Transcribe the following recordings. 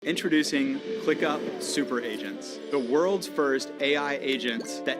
Introducing ClickUp Super Agents, the world's first AI agents that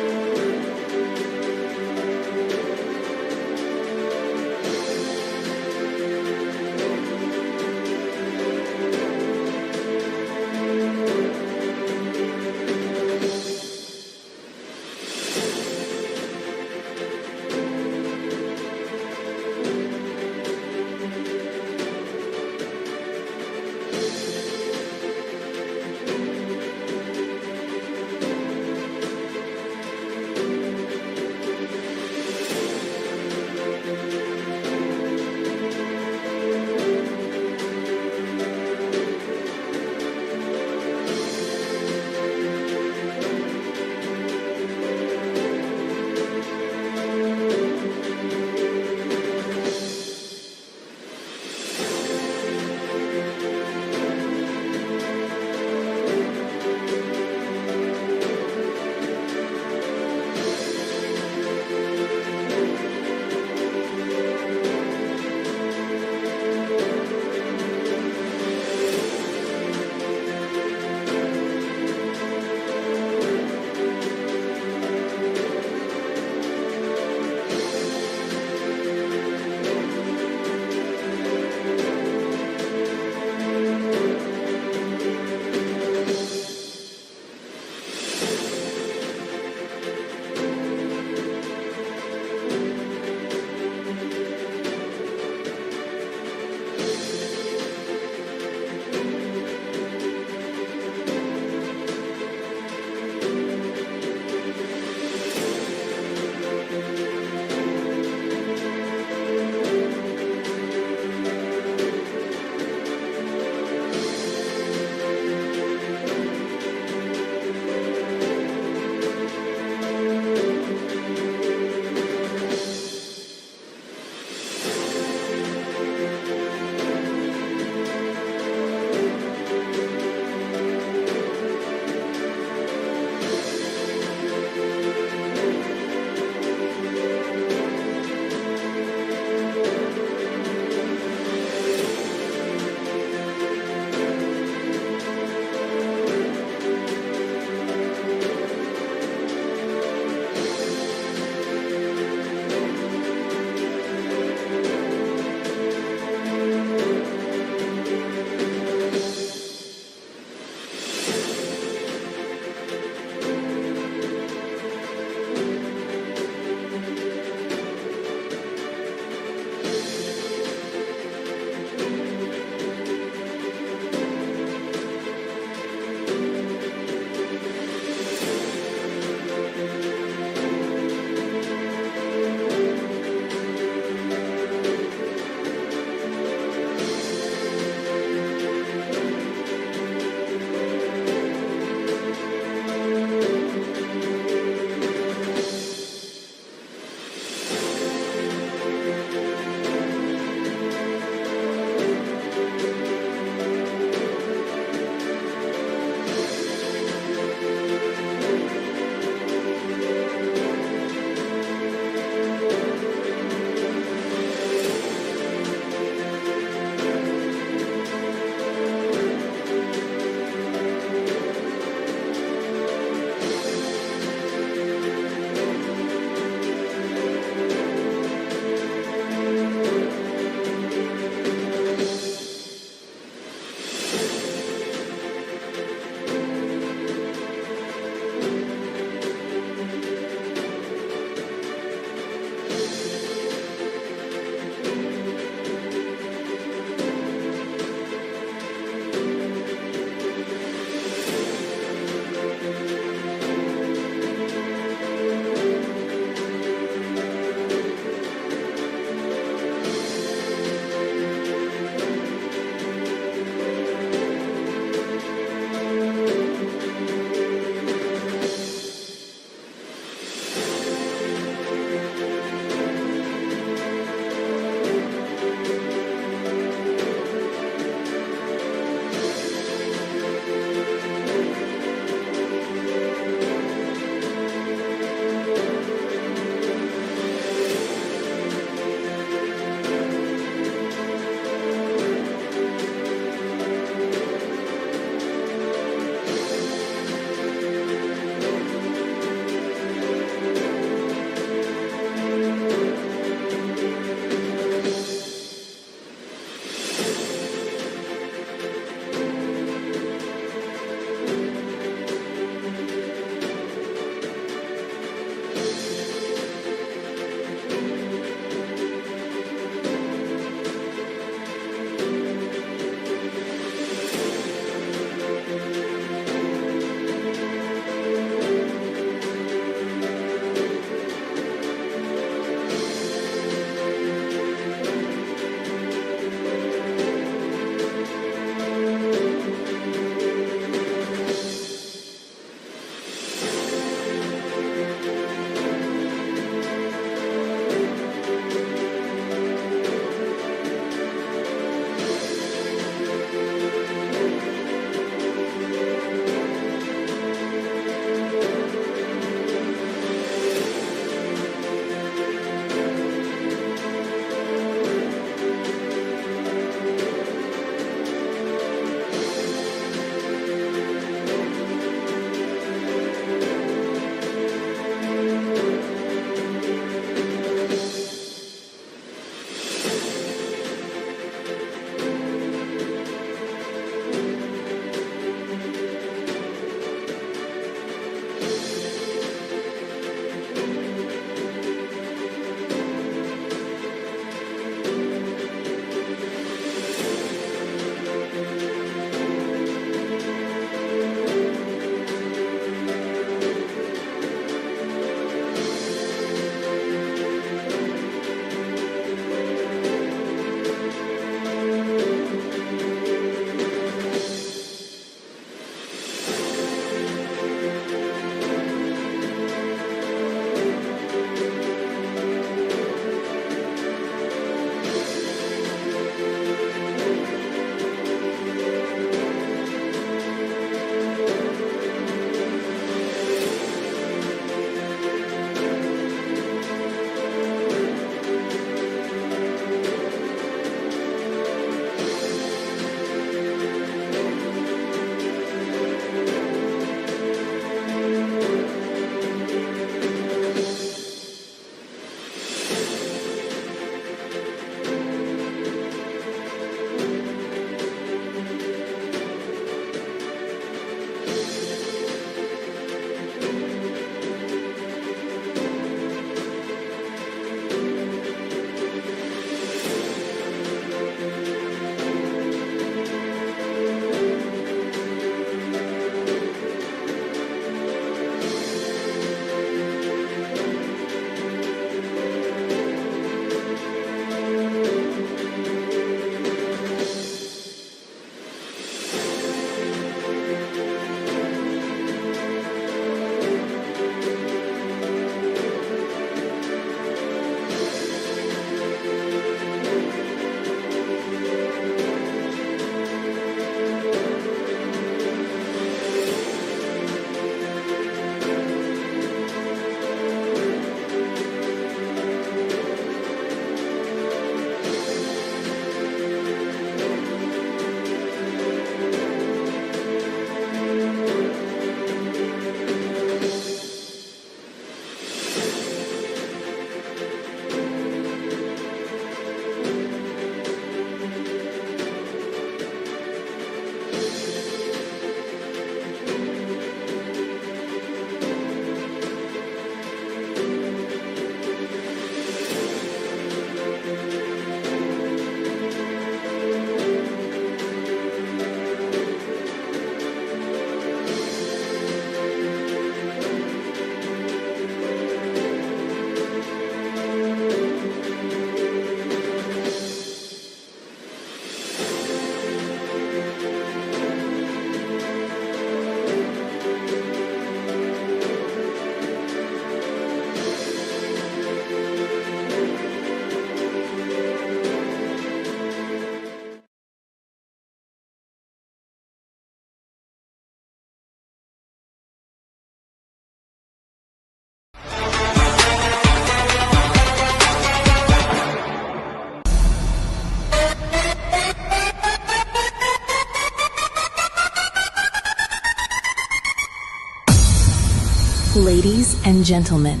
and gentlemen,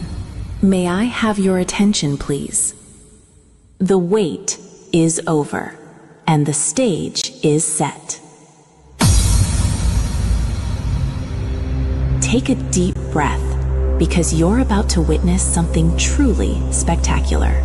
may I have your attention, please? The wait is over, and the stage is set. Take a deep breath, because you're about to witness something truly spectacular.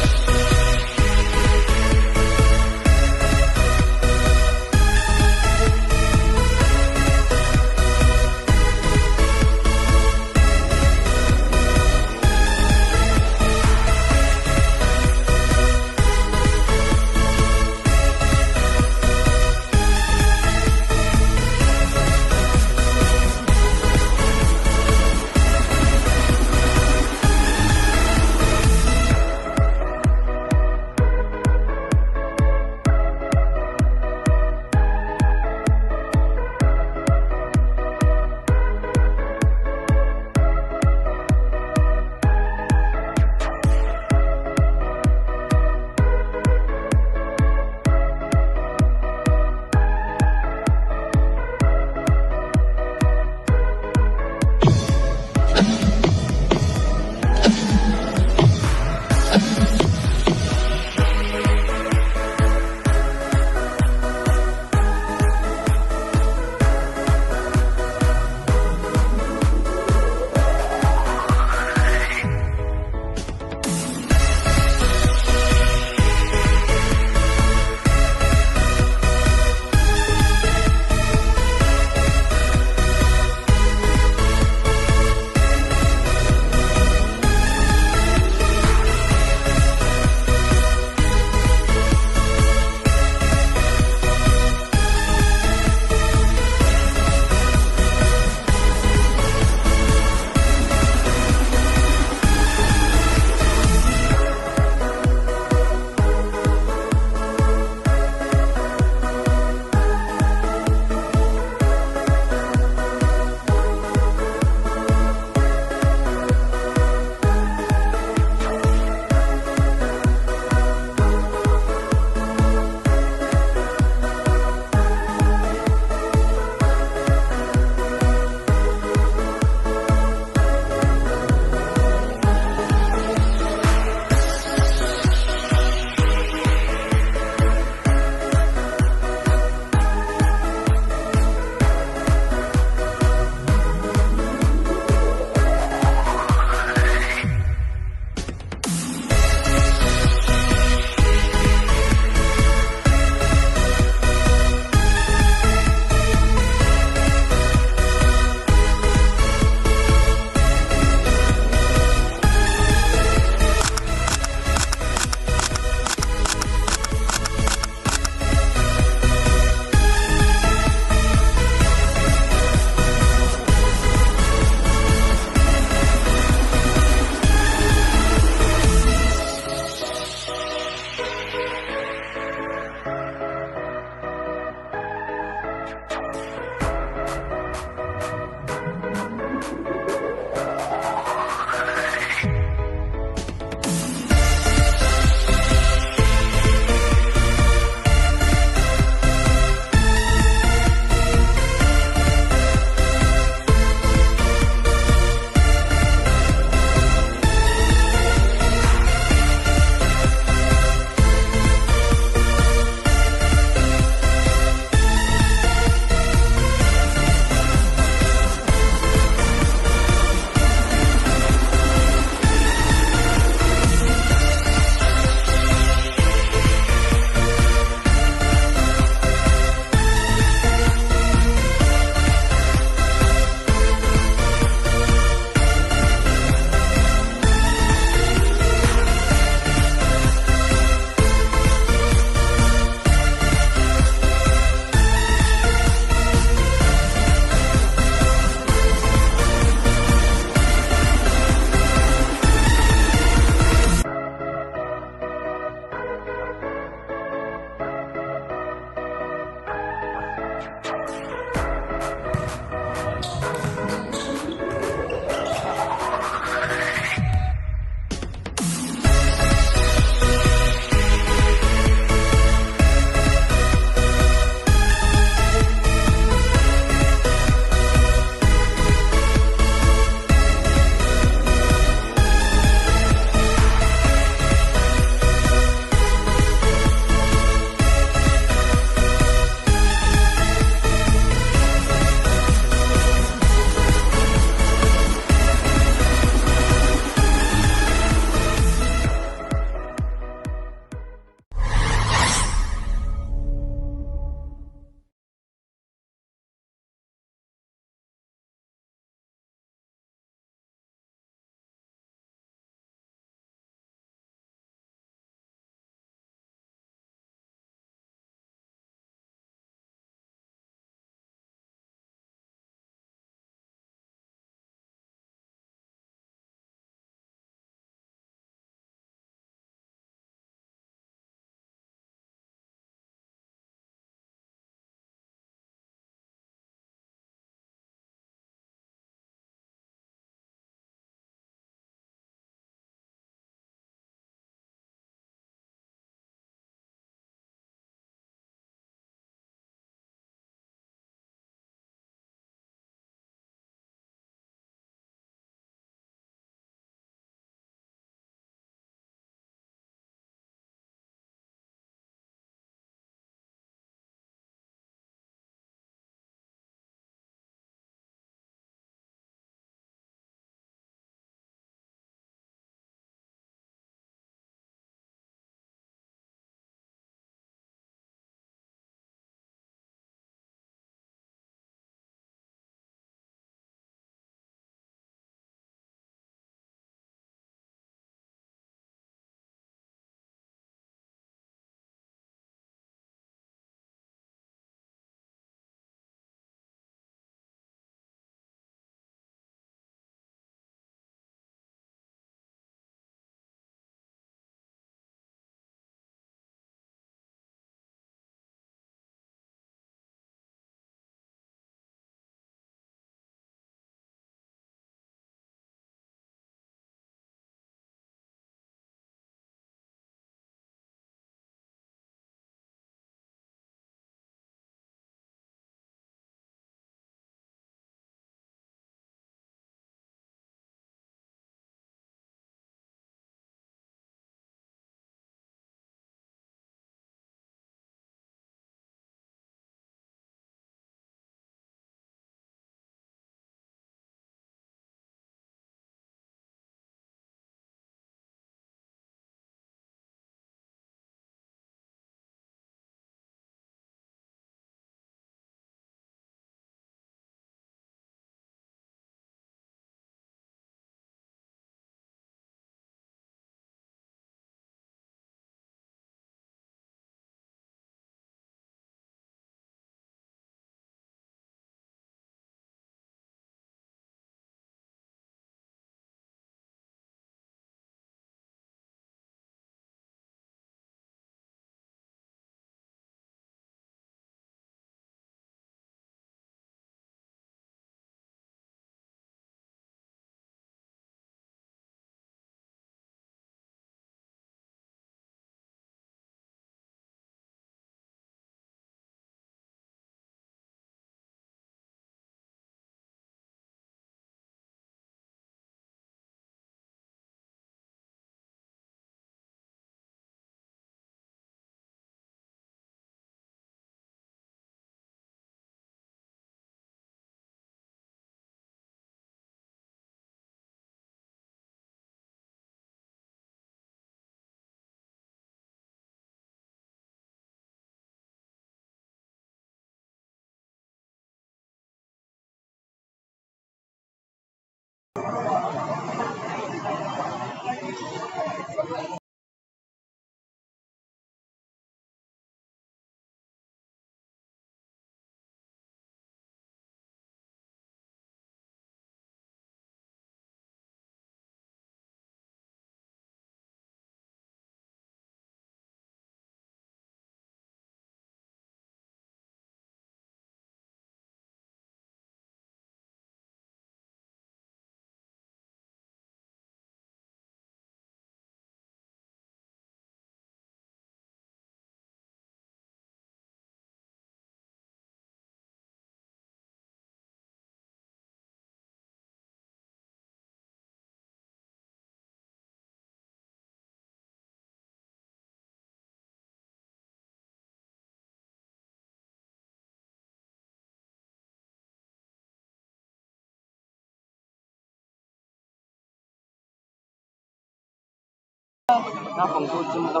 那风度这么高，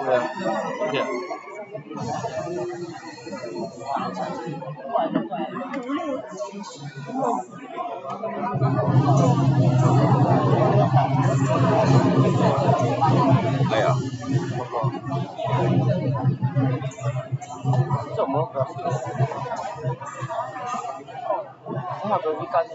对，对。哎呀，怎么个？那个一开始。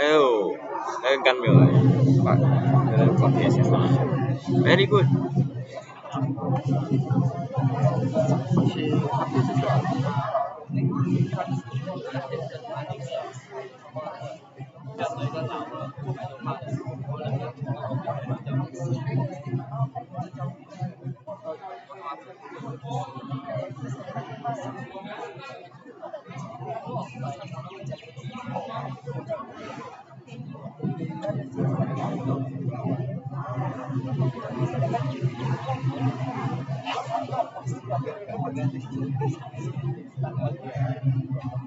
Oh, gunmeal. Very good.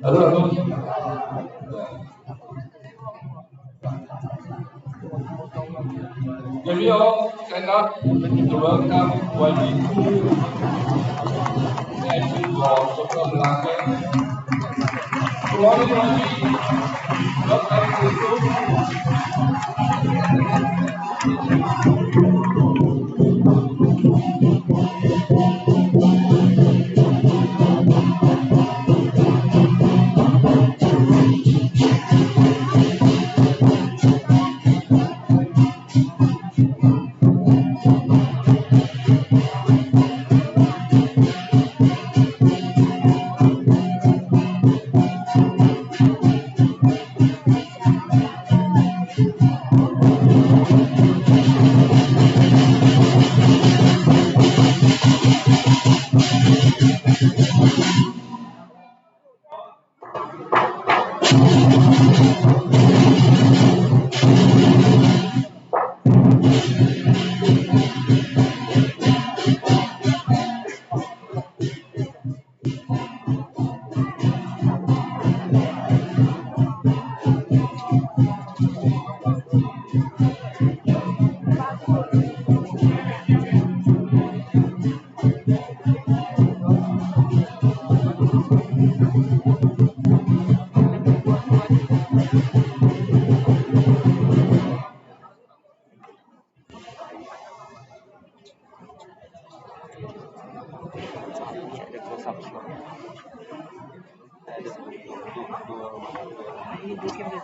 Hello. Can we all stand up to welcome YB and Dr. Melacca? Good morning, YB. Welcome to the show.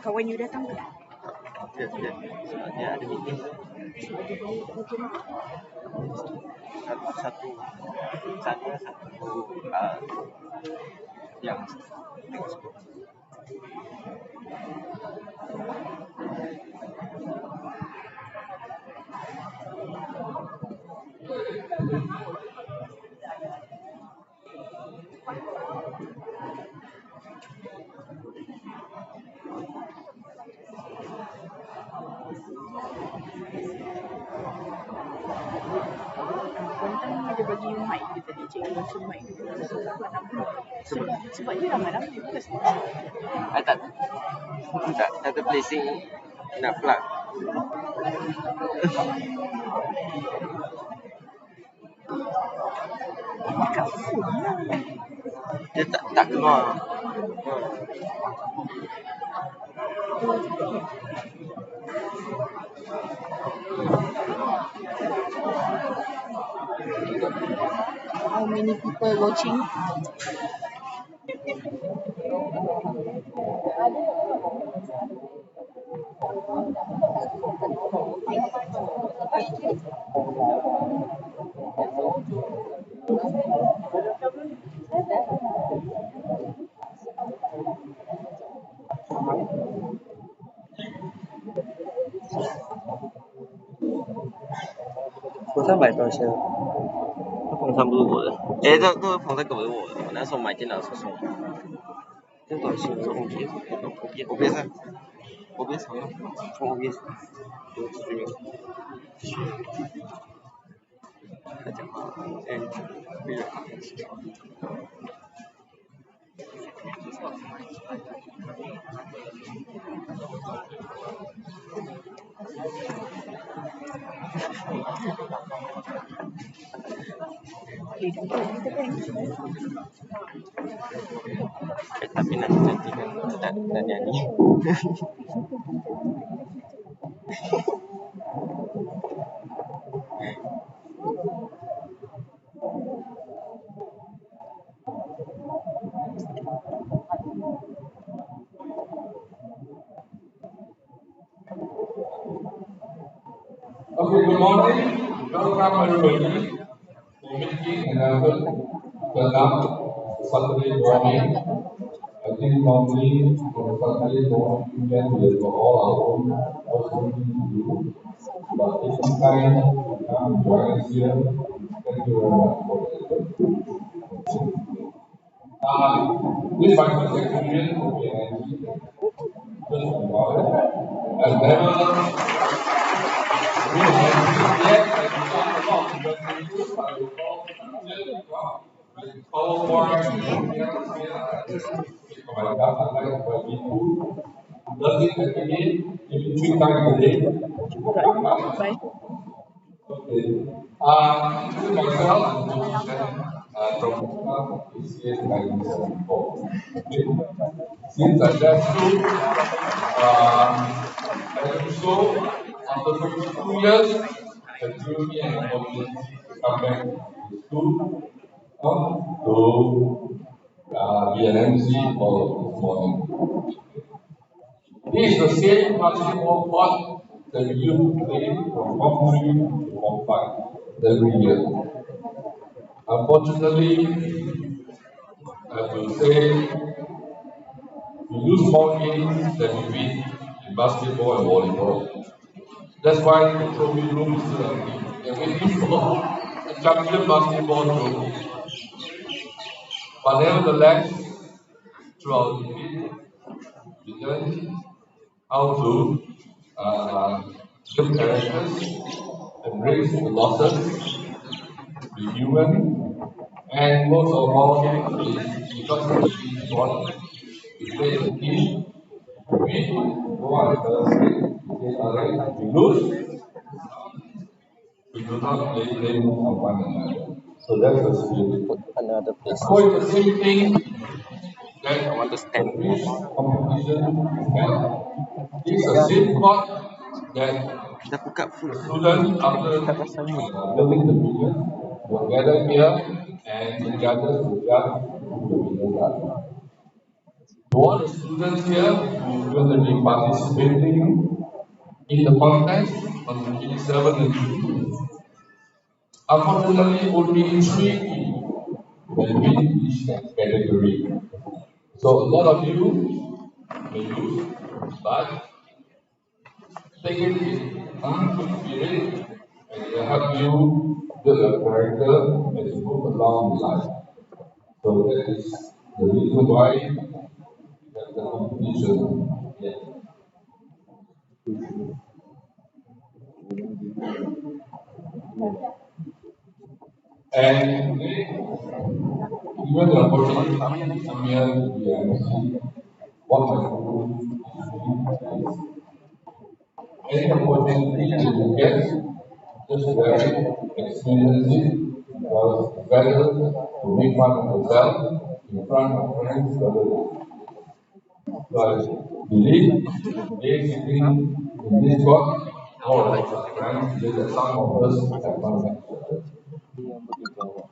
Kawan you datang ke? Dia ada meeting. Satu yang Kuantan dia bagi you mic dia tadi, cikgu bagi mic dia. Sebab you ramai bukan sebab. tak ada placing nak plug. Dia tak keluar. How many people watching?风扇买多少钱？这风扇不是我的，这个风扇根本是我的，我那时候买电脑的时候送的。这多少钱？我说 OBS 啊，OBS 好用，从 OBS 有资源。他讲话，没有。Tapi nanti kan tak nyanyi. Okay, good morning. Welcome everybody to meeting another Saturday morning. I think normally on Saturday morning we have all our own working to do. But if some time you come join us here, thank you very much for the effort. This is my first experience with MASIAN74. Just about it. I've never we have yet and done a lot when we use our does it again maybe 3 times a day? Bye. Okay. This is myself from MGS74. Okay. Since I left school, I do so after 52 years, it gives me an opportunity to come back to school to be an MC for this morning. This is the same basketball court that we used to play from Form 3 to Form 5 every year. Unfortunately, I have to say, we lose more games than we win in basketball and volleyball. That's why the trophy room is still empty. We're waiting for a champion basketball trophy. But nevertheless, throughout the game, we learned how to build characters, embrace the losses, be human, and most of all, is because of the team sport, we play as a team, we go on the field, we say, alright, we lose, we do not blame on one another. So that's the spirit. Another place. So it's the same thing that I want to stand. this competition had. It's the same court that Dah buka full. students after building the million will gather here and the judges will judge who the winners are. To all the students here who will be participating in the contest on the 27th and June, unfortunately only 3 people will win each category. So a lot of you may lose, but take it with good spirit and it will help you build a character as you move along in life. So that is the reason why we have the competition. Yeah. And today, given the opportunity to come here to be MC, what my guru is doing is any opportunity that you get, just grab it, experience it, because it's better to make fun of yourself in front of friends rather than. So I believe they sitting in this spot, all of us friends, with some of us have fun with each other.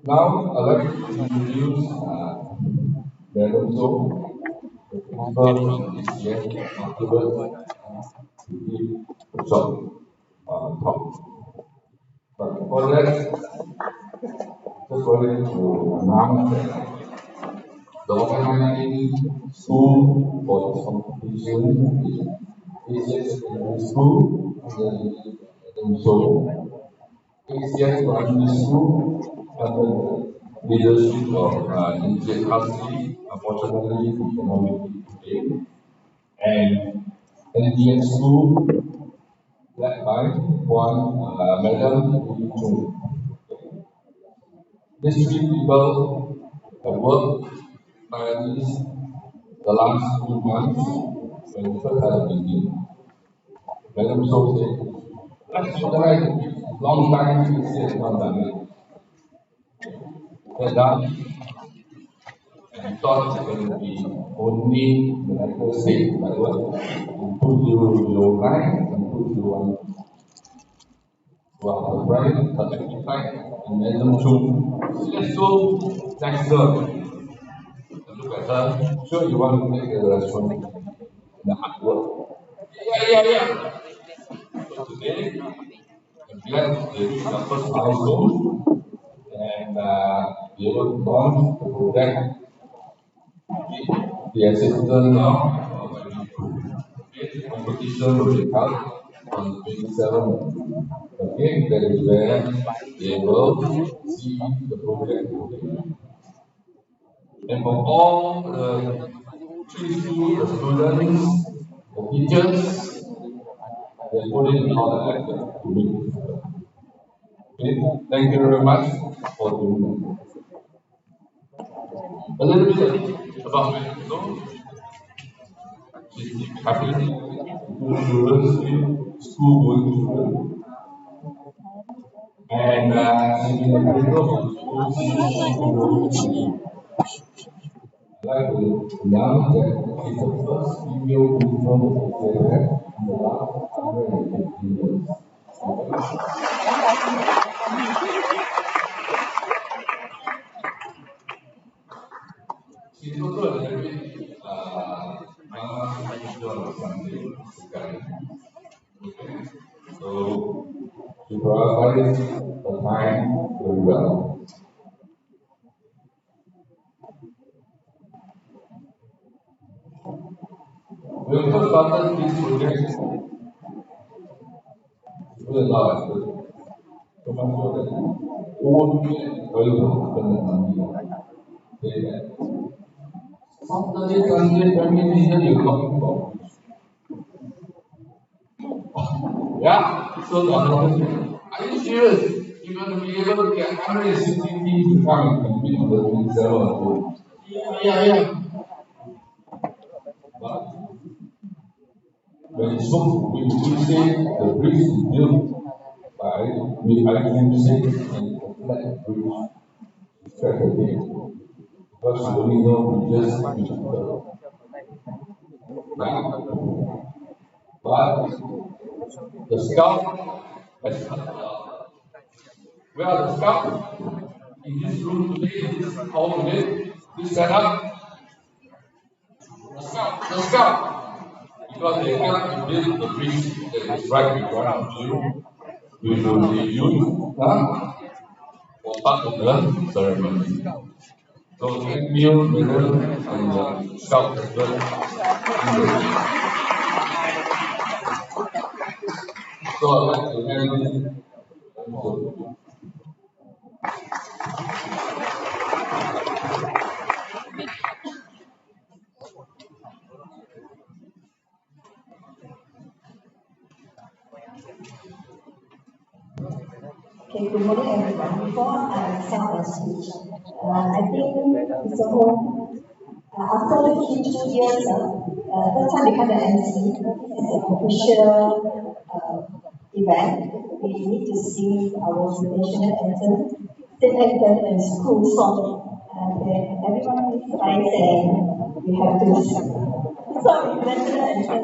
Now I'd like to introduce Madam So, the principal from this year, afterwards to give a short talk. But before that, just wanted to announce that the organizing school for this competition is ACS Secondary School under the Madam So. ACS Primary School under the leadership of Mgss. Unfortunately, we cannot make it today. And NDN School, led by one Madam Lee Chung. These three people have worked by at least the last 2 months when we first had a meeting. Madam So said, let's organize it. Long time we said not done it. They're done, and we thought it was going to be only Melacca State, by what? In 2009 and 2001. Well, right, and Madam Chung, let's go next door. Look at her, sure you want to make the restaurant the hard work. Yeah. So today, I'm glad they reached the first milestone and be able to launch the project. The assistant now, the competition will be held on 27th. Okay, that is where they will see the project moving. And for all the three schools, the students, the teachers, they put in all the effort to make this happen. Okay, thank you very much for doing that. A little bit about myself. She's happy to students, school going children. And she's been a principal of the school since she was I'd like to announce that she's the first female principal of the in the last 150 years. She's also a little bit on Sunday, okay. So she provides the time very well. When we first started this project, it was a lot of effort. So much so that all the oil say that Saturday, Sunday, family dinner, you're talking about. Yeah, so are you serious? You're going to be able to get 160 teams to come and compete on the 27th. Yeah. But when it's spoke, we say the bridge is built by Imaginering and a flat bridge strategy. Because you only know we just reach the but the scout has where are the scouts? In this room today, in this hall today, this setup, the scout, because they cannot build the bridge that is right in front of you, we will be used for part of the ceremony. So thank you, Madam, and the scout as well. So I'd like to end this. Okay, good morning everyone. Before I start the speech, I think Mr. Hong After 2 years, first time become the MC, this is an official event. We need to sing our national anthem, state anthem, and school song. And everyone is fine saying we have to sing. So, national anthem.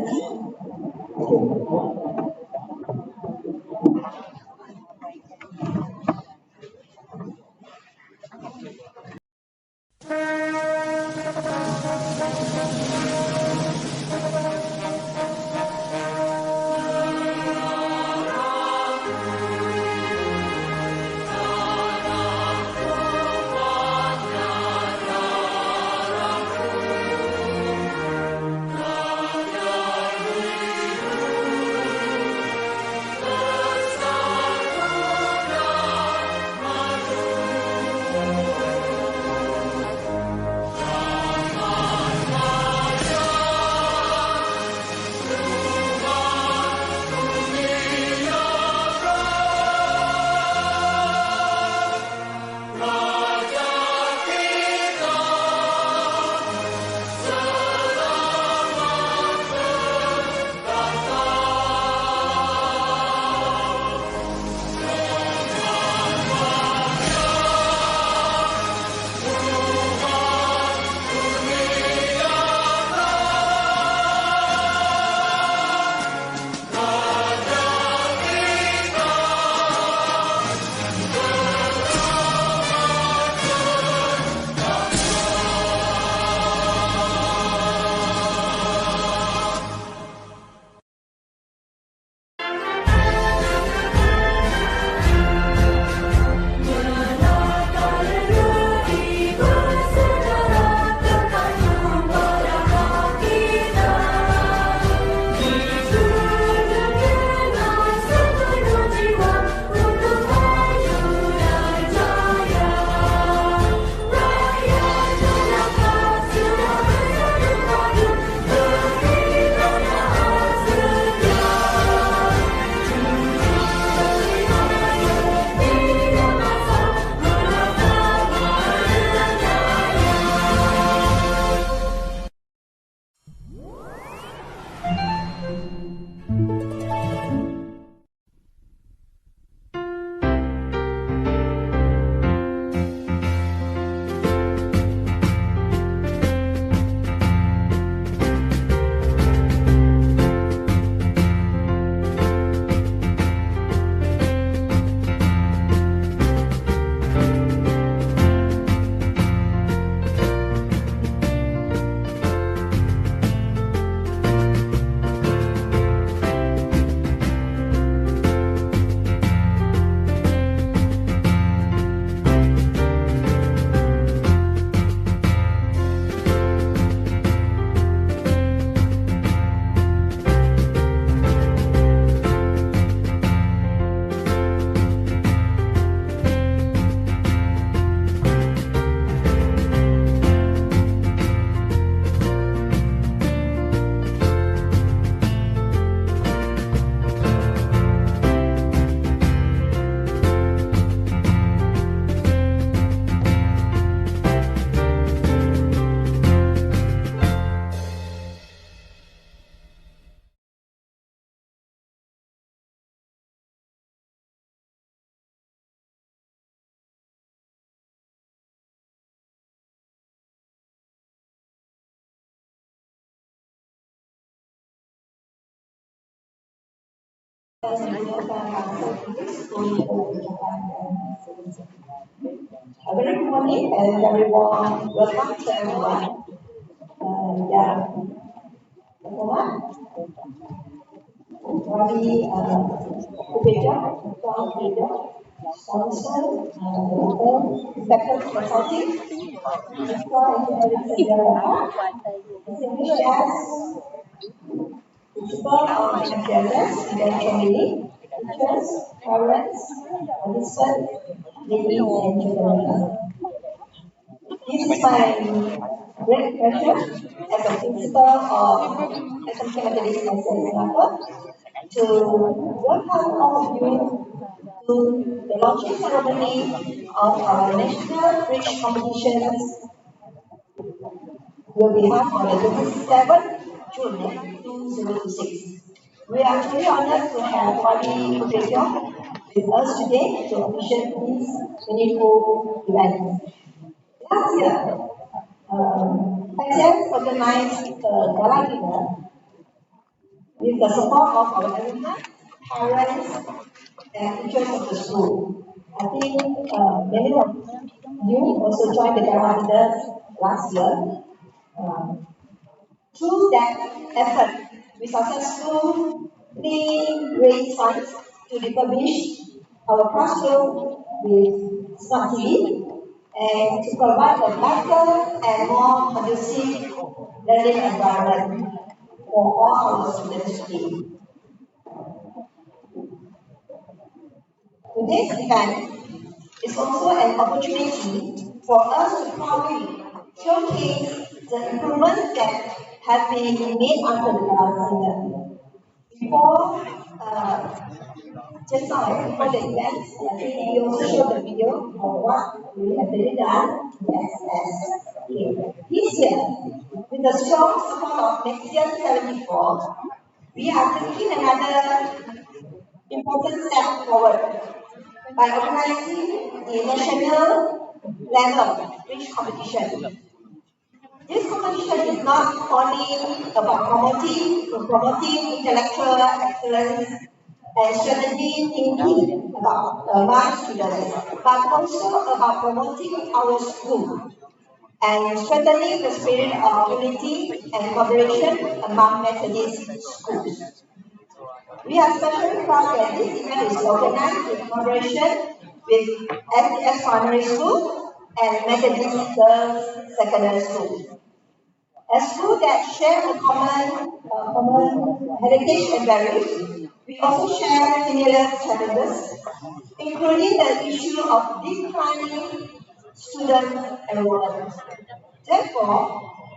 A very good morning and very warm welcome to everyone. Yeah, pertama, kami bekerja, tuan bekerja, sponsor, sector consulting, engineering sejarah, distinguished guests, principal of MGS, and family, teachers, parents, participants, ladies and gentlemen. This is my great pleasure as a principal of SMK Methodist Melacca to welcome all of you to the launching ceremony of our National Bridge Competitions will be held on the 27th June 2026. We are truly honored to have Wadi Kupejo with us today to officiate this meaningful event. Last year, MASIAN organized a gala dinner with the support of our alumni, parents, and teachers of the school. I think many of you also joined the gala dinner last year. Through that effort, we successfully raised funds to refurbish our classroom with smart TV and to provide a better and more conducive learning environment for all our students today. Today's event is also an opportunity for us to proudly showcase the improvements that have been made under the last year. Before the event, I think we also showed the video of what we have really done in Mgss. Okay. This year, with the strong support of MASIAN74, we are taking another important step forward by organizing a national level speech competition. This competition is not only about promoting intellectual excellence and strategy thinking among students, but also about promoting our school and strengthening the spirit of unity and cooperation among Methodist schools. We are especially proud that this event is organized in collaboration with MGS Primary School and Methodist Girls Secondary School. A school that share a common heritage and values, we also share similar challenges, including the issue of declining student enrollment. Therefore,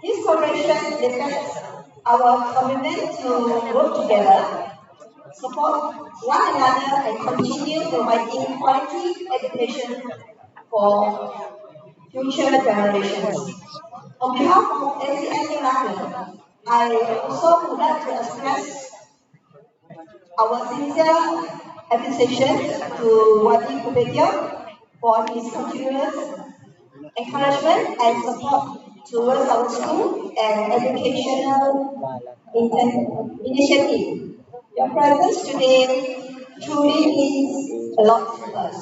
this collaboration reflects our commitment to work together, support one another, and continue providing quality education for future generations. On behalf of MCS Melacca, I also would like to express our sincere appreciation to Wadi Kupejo for his continuous encouragement and support towards our school and educational initiative. Your presence today truly means a lot to us.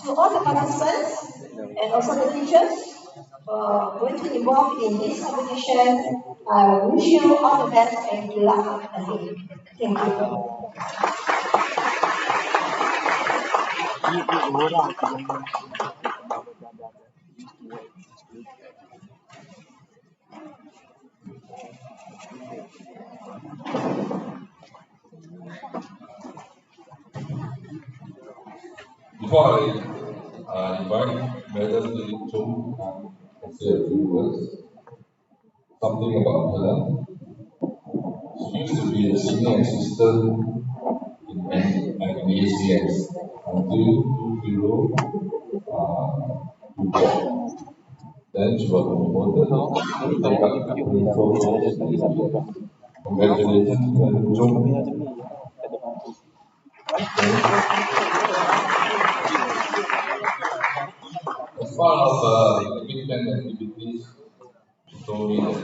To all the participants and also the teachers going to involve in this competition, I wish you all the best and good luck ahead. Thank you. Before I invite Madam Chong to say a few words, something about Helen. She used to be a senior assistant in MASIAN until 2024. Then she was promoted to take up clinical roles. Congratulations, Madam Chong. As part of weekend activities, she told me that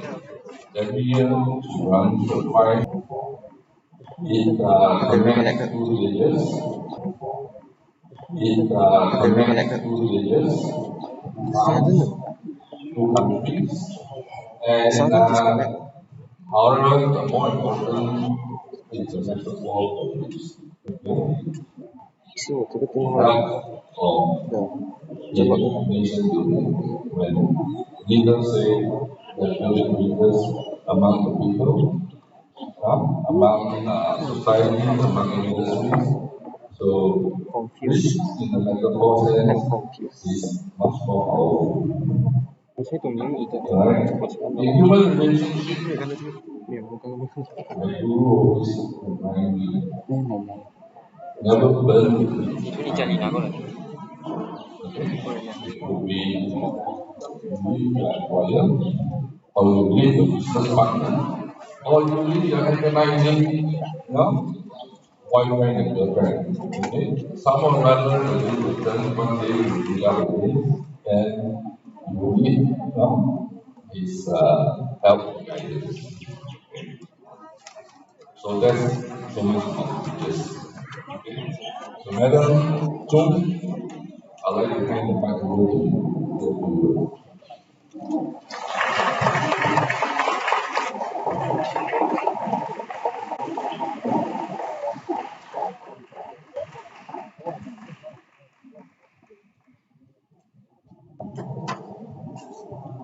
every year she runs a fight. It connects two villages. It connects two villages, two countries, and however, the more important is the metaphor of peace. Of nation building when leaders say that building bridges among the people, among society, among industries. So, this in the metaphor sense is much more powerful. Right? In human relationship, I do always remind me never burn the Okay? It could be your employer, or you lead the business partner, or you lead your organizing, boyfriend and girlfriend. Okay? Someone rather than you return one day to the other day, and you need his help and guidance. So that's so much about teachers. Okay? So Madam Chung, I'd like to hand the mic over to you.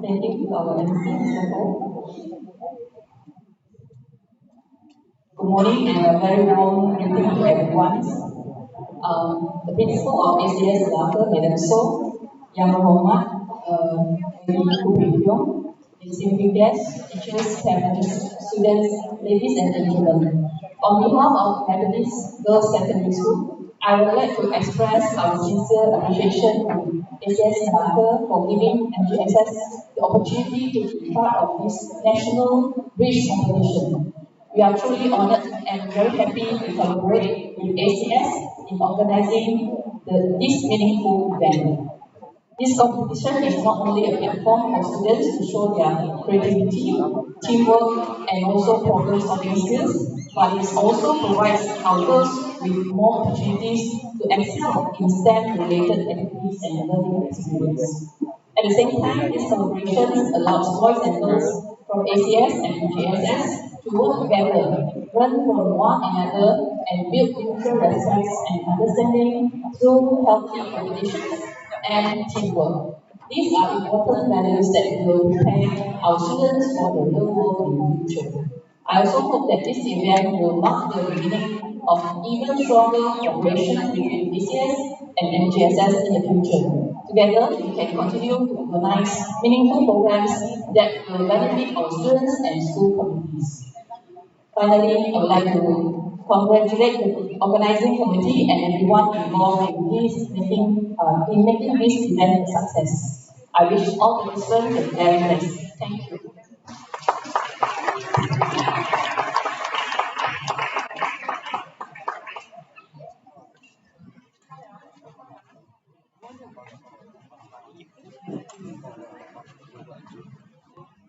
Thank you to our MC, Mr. Ho. Good morning and a very warm greeting to everyone. The principal of ACS Melacca, Madam So, Yang Hormat, Ibu Bibiong, distinguished guests, teachers, parents, students, ladies and gentlemen. On behalf of Methodist Girls Secondary School, I would like to express our sincere appreciation to ACS Melacca for giving MGSS the opportunity to be part of this national bridge competition. We are truly honored and very happy to collaborate with ACS in organizing this meaningful event. This competition is not only a platform for students to show their creativity, teamwork, and also problem-solving skills, but it also provides our girls with more opportunities to excel in STEM-related activities and learning experience. At the same time, this collaboration allows boys and girls from ACS and GSS to work together, learn from one another, and build mutual respect and understanding through healthy competitions and teamwork. These are important values that will prepare our students for the real world in the future. I also hope that this event will mark the beginning of even stronger cooperation between BCS and MGSS in the future. Together, we can continue to organize meaningful programs that will benefit our students and school communities. Finally, I would like to congratulate the organizing committee and everyone involved in making this event a success. I wish all participants the very best. Thank you.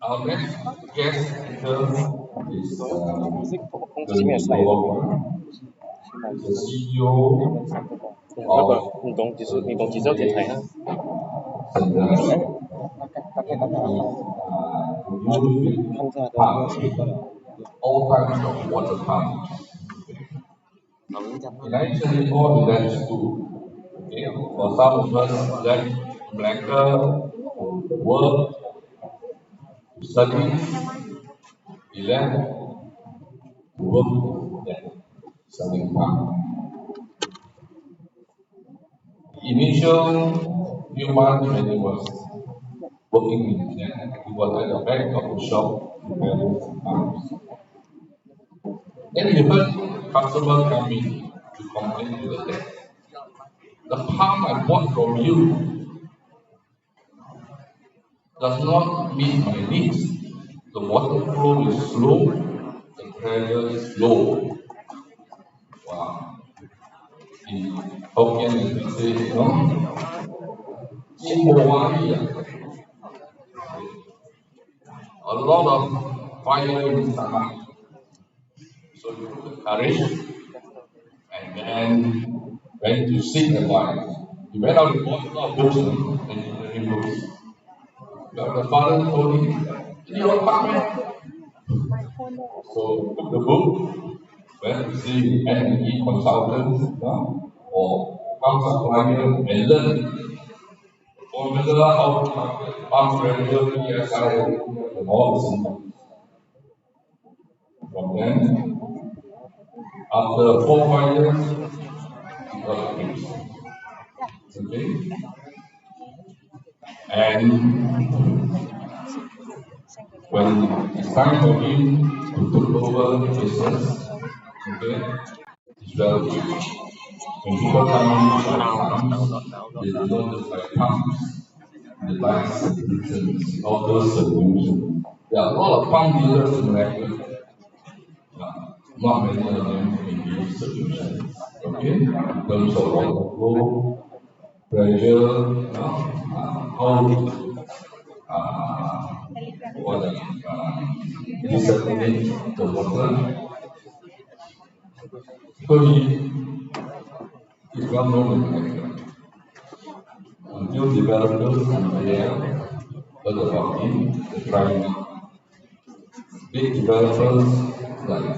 Our next guest speaker is the Collaborator, the CEO all types of water pumps. In 1974, he left school. Okay? For some of us, left Melacca to work, to study. He left to work at selling pump. The initial few months when he was working in that, he was at the back of the shop preparing pumps. Then he heard customer coming to complain to the desk. The pump I bought from you does not meet my needs. The water flow is slow, the pressure is low. Wow. In Hokkien, we say, a lot of fire in the stomach. So you put the courage and then went to seek advice. He went out and bought a lot of books and engineering books. But the father told him, in your apartment. So took the book, went to see M&E consultants or pump supplier and learned formula how to calculate pump pressure, PSI, and all the symbols. From then, after 4 or 5 years, he got a fix. Okay? And when it's time for him to take over the business, okay, it's well. When people come in, They do not just like pumps, they like solutions, outdoor solutions. There are a lot of pump dealers in Melacca. Not many of them can give solutions. Okay? In terms of water flow, pressure, how disseminate the water. So he is well known in Melacca. Until developers in area heard about him, they tried big developers like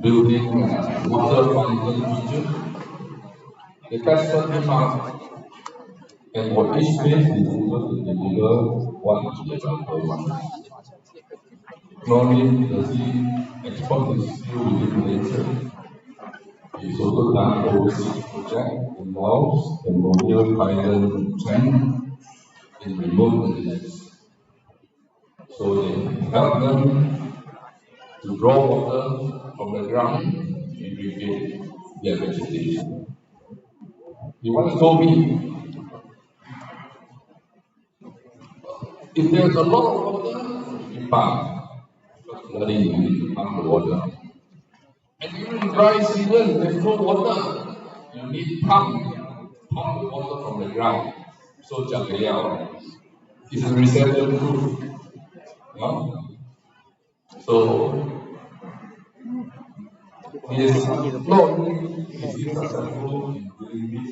building water fountain feature. They tested him out, and for each phase, he was able to deliver what each developer wants. Not only does he export his skill within Malaysia, he's also done overseas project in Laos, Cambodia, Thailand, and China in remote areas. So they help them to draw water from the ground and irrigate their vegetation. He once told me, if there's a lot of water, you pump. Because flooding, you need to pump the water. And even in dry season, there's no water. You need pump the water from the ground. So Jagayao is a recession proof. So he is not only is he successful in doing this.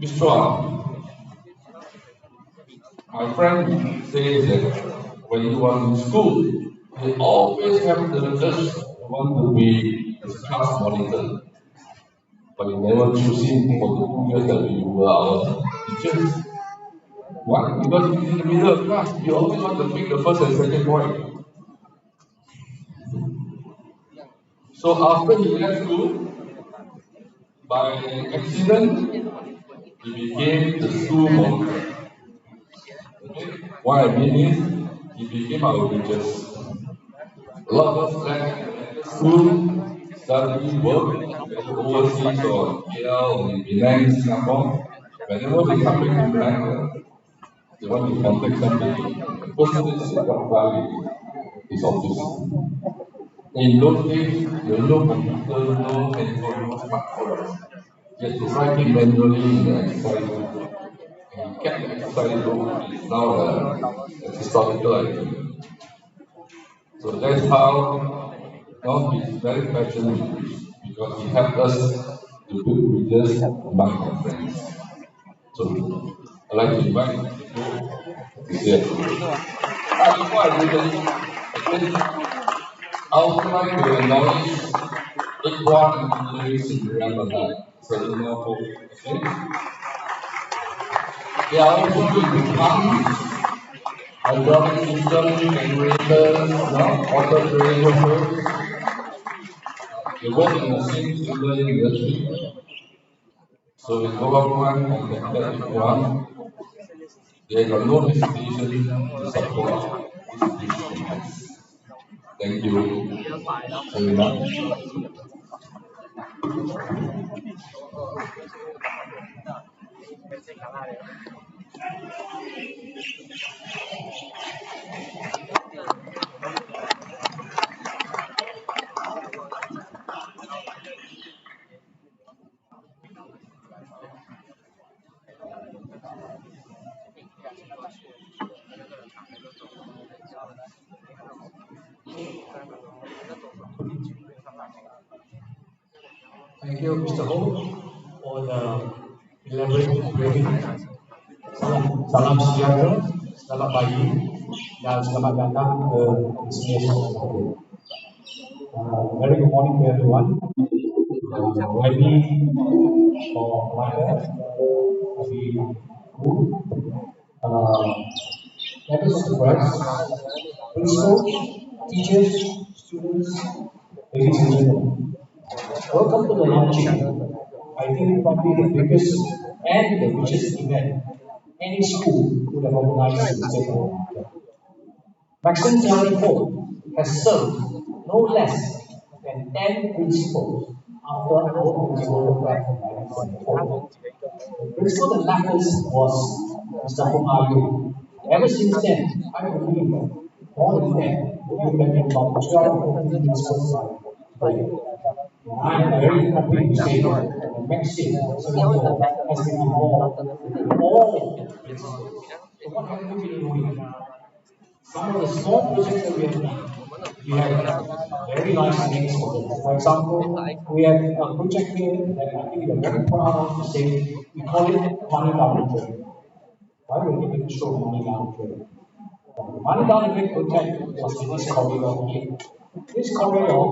Vishwa, my friend says that when he was in school, he always had the urge to want to be his class monitor. But he never chose him for the 2 years that we were our teachers. Why? Because he's in the middle of class. You always want to pick the first and second point. So after he left school, by accident, he became the school monitor. Okay? What I mean is, he became our teachers. A lot of us left school, study, work, overseas or KL or in Penang, Singapore. Whenever they come back to Melacca, they want to contact somebody. The person is walk by his office. In those days, there was no computer, no handphone, no smartphone. He had to write it manually in the exercise book. And he kept the exercise book. It's now a historical item. So that's how he's very passionate because he helped us to build bridges among our friends. So I'd like to invite you to say a few words. Before I do that, I would like to acknowledge Iqbal Engineering Sindhurambala, Selina Hope. They are also going to come hydraulic system, generators, water pressure. They work in the same similar industry. So with government and the Iqbal, they got no hesitation to support this business. Thank you very much. Thank you, Mr. Ho, for the elaborate briefing. Salam sejahtera, selamat pagi, dan selamat datang ke sini. Very good morning to everyone. Ready for Melacca? Let us express principals, teachers, students, ladies and gentlemen. Welcome to the launching. I think probably the biggest and the richest event any school would have organized in Singapore. MASIAN74 has served no less than 10 principals after our principal platform. 1974. The principal that left us was Mr. Hong. Ever since then, I believe more than that, we've been about 12 or 15 principals by year. I am very happy to say that the Mgss74 has been involved in all principles. So what have we been doing? Some of the small projects that we have done, we have very nice names for them. For example, we have a project here that I think we are very proud of to say, we call it Money Down the Drain. Why do we need to show money down the drain? The Money Down the Drain project was in this corridor here. This corridor,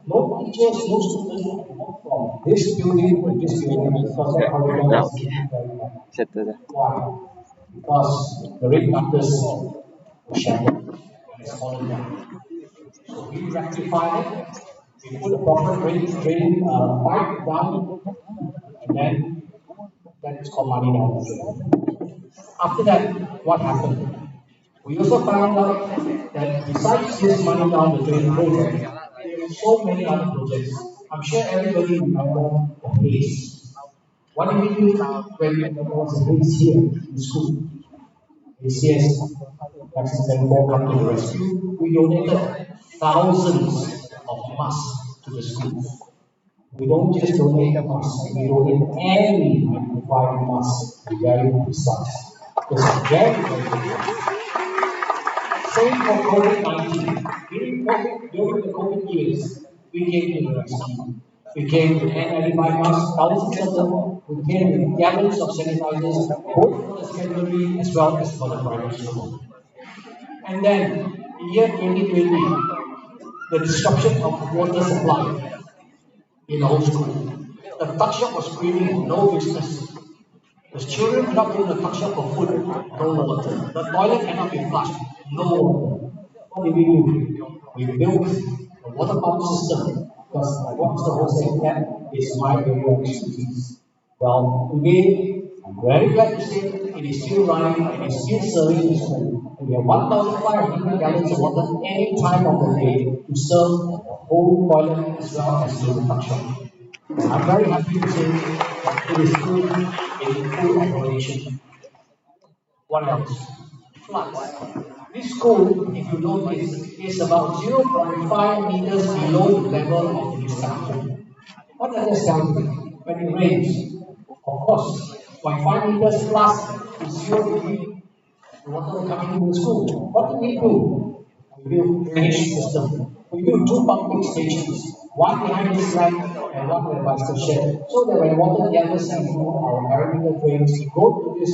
no teachers, no students can walk from this building to this building because that corridor is very bad. Why? Because the red gutters were shattered and it's fallen down. So we rectified it, we put a proper drain pipe down, and then that is called money down the drain. After that, what happened? We also found out that besides this money down the drain project, there were so many other projects. I'm sure everybody remember the haze. What did we do when there was a haze here in school? ACS, MASIAN74 come to the rescue. We donated thousands of masks to the schools. We don't just donate masks, we donate any identified mask to be very precise. It's very, very good. Same for COVID-19. During the COVID years, we came to the rescue. We came with N95 masks, thousands of them. We came with gallons of sanitizers, both for the secondary as well as for the private school. And then, the year 2020, the disruption of water supply in the whole school. The tuck shop was screaming, no business. The children cannot go to the tuck shop for food, no water. The toilet cannot be flushed, no water. What did we do? We built a water pump system because what Mr. Ho said, that is my area of expertise. Well, today, I'm very glad to say it is still running, it is still serving the school. And we have 1,500 gallons of water any time of the day to serve the whole toilet as well as the tuck shop. I'm very happy to say that it is still in full operation. What else? Floods. This school, if you notice, is about 0.5 meters below the level of the structure. What does that tell you? When it rains, of course, 0.5 meters plus is 0 degree, the water will come into the school. What do? We build drainage system. We build 2 pumping stations, one behind this line and one with bicycle shed, so that when water gathers into our perimeter drains, we go to this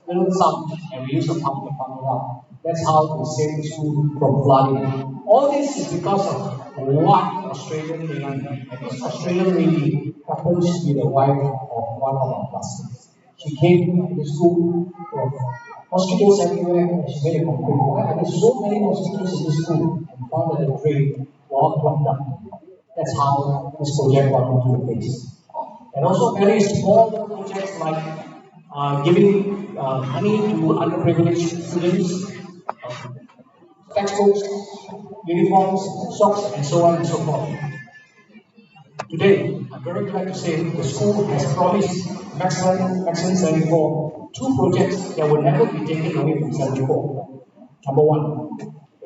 little sump and we use a pump to pump it out. That's how we save the school from flooding. All this is because of one Australian lady, and this Australian lady happens to be the wife of one of our classmates. She came to the school with mosquitoes everywhere and she made a complaint. Why are there so many mosquitoes in the school? And found that the drain were all plugged up. That's how this project got into the place. And also very small projects like giving money to underprivileged students, textbooks, uniforms, socks, and so on and so forth. Today, I'm very glad to say the school has promised MASIAN74 2 projects that will never be taken away from 74. Number 1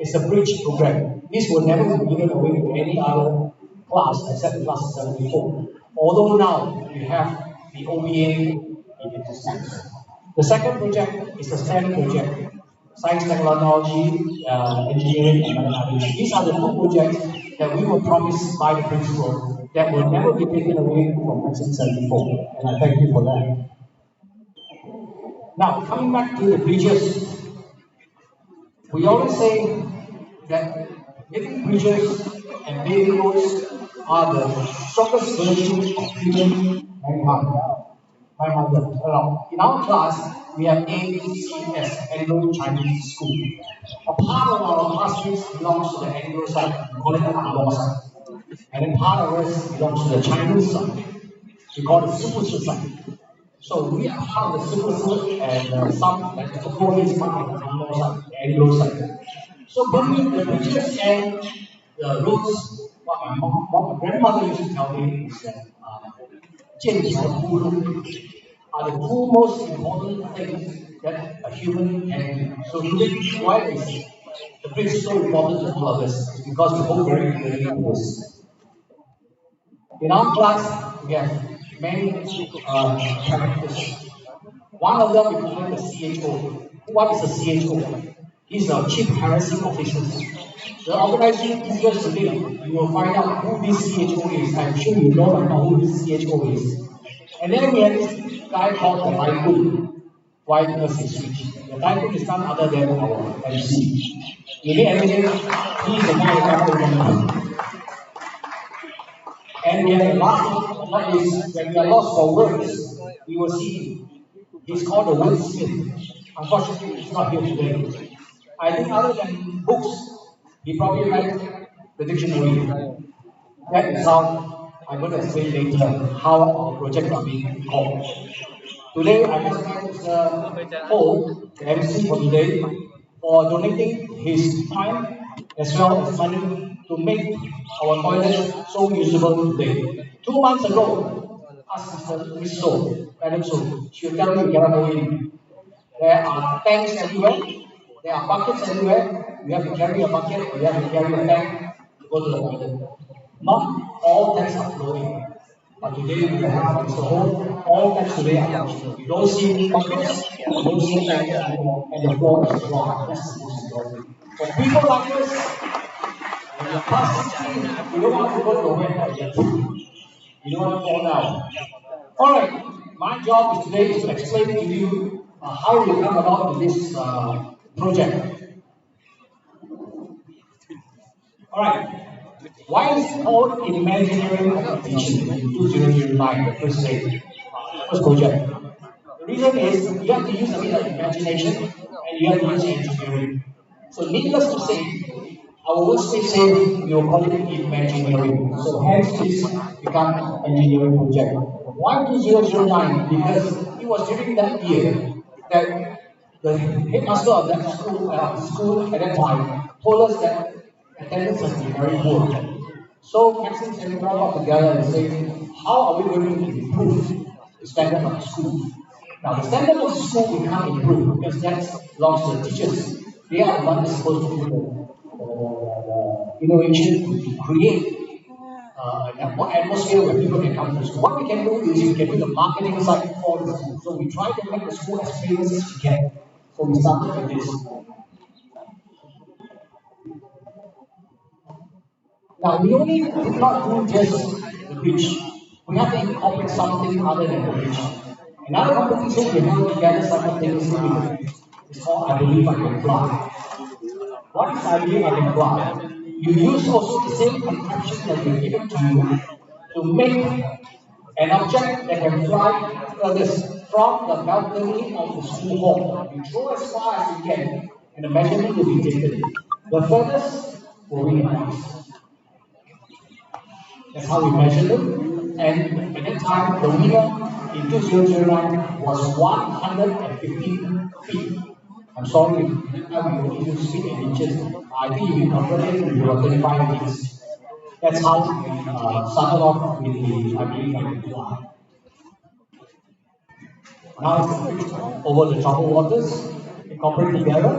is the bridge program. This will never be given away to any other class except class 74. Although now we have the OBA in existence. The second project is the STEM project. Science, technology, engineering, and mathematics. These are the 2 projects that we were promised by the principal that will never be taken away from MASIAN74. And I thank you for that. Now, coming back to the bridges, we always say that making bridges and building roads are the strongest virtue of human mankind. In our class, we have ACS, Anglo-Chinese School. A part of our classmates belongs to the Anglo side, we call it the Anglo side. And then part of us belongs to the Chinese side, we call it Super side. So we are part of the Super and some, like the Four is part of the Anglo side, the Anglo side. So building the bridges and the roads, what my grandmother used to tell me is that 见财不入 are the two most important things that a human can do. So today, why is the bridge so important to all of us? It's because we hold very clearly to this. In our class, we have many characters. One of them we call him the CHO. What is a CHO? He's the Chief Harassing Officer. The organization teachers today, you will find out who this CHO is. I'm sure you know by now who this CHO is. And then we have this guy called the Tycoon, white nurse in speech. The Tycoon is none other than our MC. In the end, he's the guy that comes. And we have the last one is when we are lost for words, we will see him. He's called the wordsmith. Unfortunately, he's not here today. I think other than books, he probably read the dictionary. That is how I'm going to explain later how our project are being called. Today, I must thank Mr. Paul, the MC for today, for donating his time as well as money to make our toilets so usable today. 2 months ago, ask Miss So, Madam So, she'll tell you cannot go in. There are tanks everywhere, there are buckets everywhere. You have to carry a bucket or you have to carry a tank to go to the toilet. Not all tanks are flowing. But today we have Mr. Home, all tanks today are functional. You don't see buckets, you don't see tanks anymore, and the floor is dry. That's the most important. For people like us, when you're past 16, you don't want to go to the wet toilet. You don't want to fall down. Alright, my job is today is to explain to you how we come about this project. Alright, why is it called Imaginering Competition in 2009, the first day, first project? The reason is you have to use a bit of imagination and you have to use engineering. So needless to say, our workspace said we will call it Imaginering. So hence this become engineering project. Why 2009? Because it was during that year that the headmaster of that school at that time told us that attendance has been very poor. So MASIAN74 got together and said, how are we going to improve the standard of the school? Now the standard of the school we can't improve because that belongs to the teachers. They are the ones supposed to do the innovation to create an atmosphere where people can come to school. What we can do is we can do the marketing side for the school. So we try to make the school as famous as we can. So we started with this. Now we only did not do just the bridge. We have to incorporate something other than the bridge. Another competition we have together simultaneously with the bridge. It's called I Believe I Can Fly. What is I Believe I Can Fly? You use also the same contraption that we given to you to make an object that can fly furthest from the balcony of the school hall. You throw as far as you can, and the measurement will be taken. The furthest will win a prize. That's how we measured it. And at that time, the winner in 2009 was 115 feet. I'm sorry, we only use feet and inches. I think you can convert it to 35 feet. That's how we started off with the I Believe I Can Fly. Now it's over the troubled waters, incorporate together.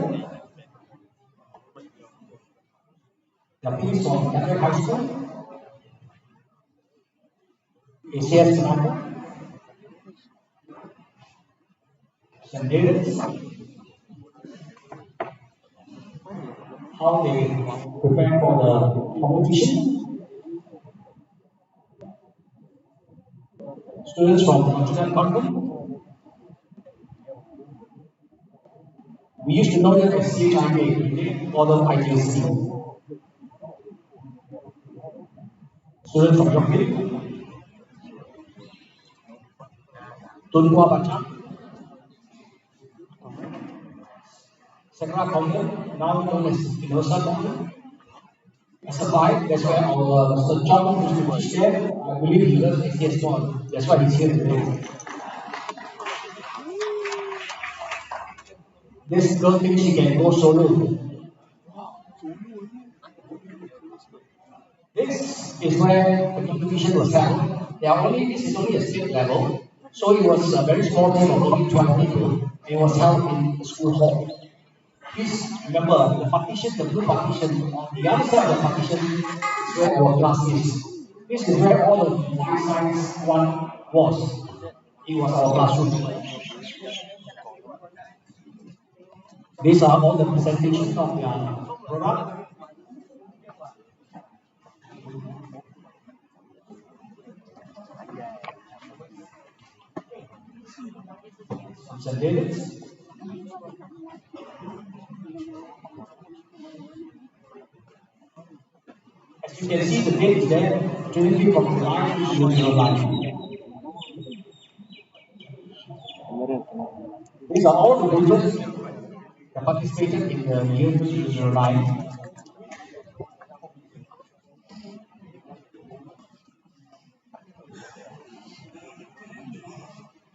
The piece from Catholic High School. ACS Melacca, St. David's, how they prepare for the competition. Students from Constituent Convent. We used to know them as CHIA, we didn't call them IJC. Students from Yorkville. Tuntua Baca, Sakra Convent, now known as Inosa Convent. SFI, that's where our Mr. John used to teach there. I believe he loves ACS1, that's why he's here today. This girl thinks she can go solo. This is where the competition was held. This is only a state level, so it was a very small team of only 12 people. It was held in the school hall. Please remember the partition, the blue partition, on the other side of the partition is where our class is. This is where all the life science one was. It was our classroom. These are all the presentations of their product. Some dates. As you can see, the date is there, 23 from July to 2009. These are all the regions that participated in the year 2009.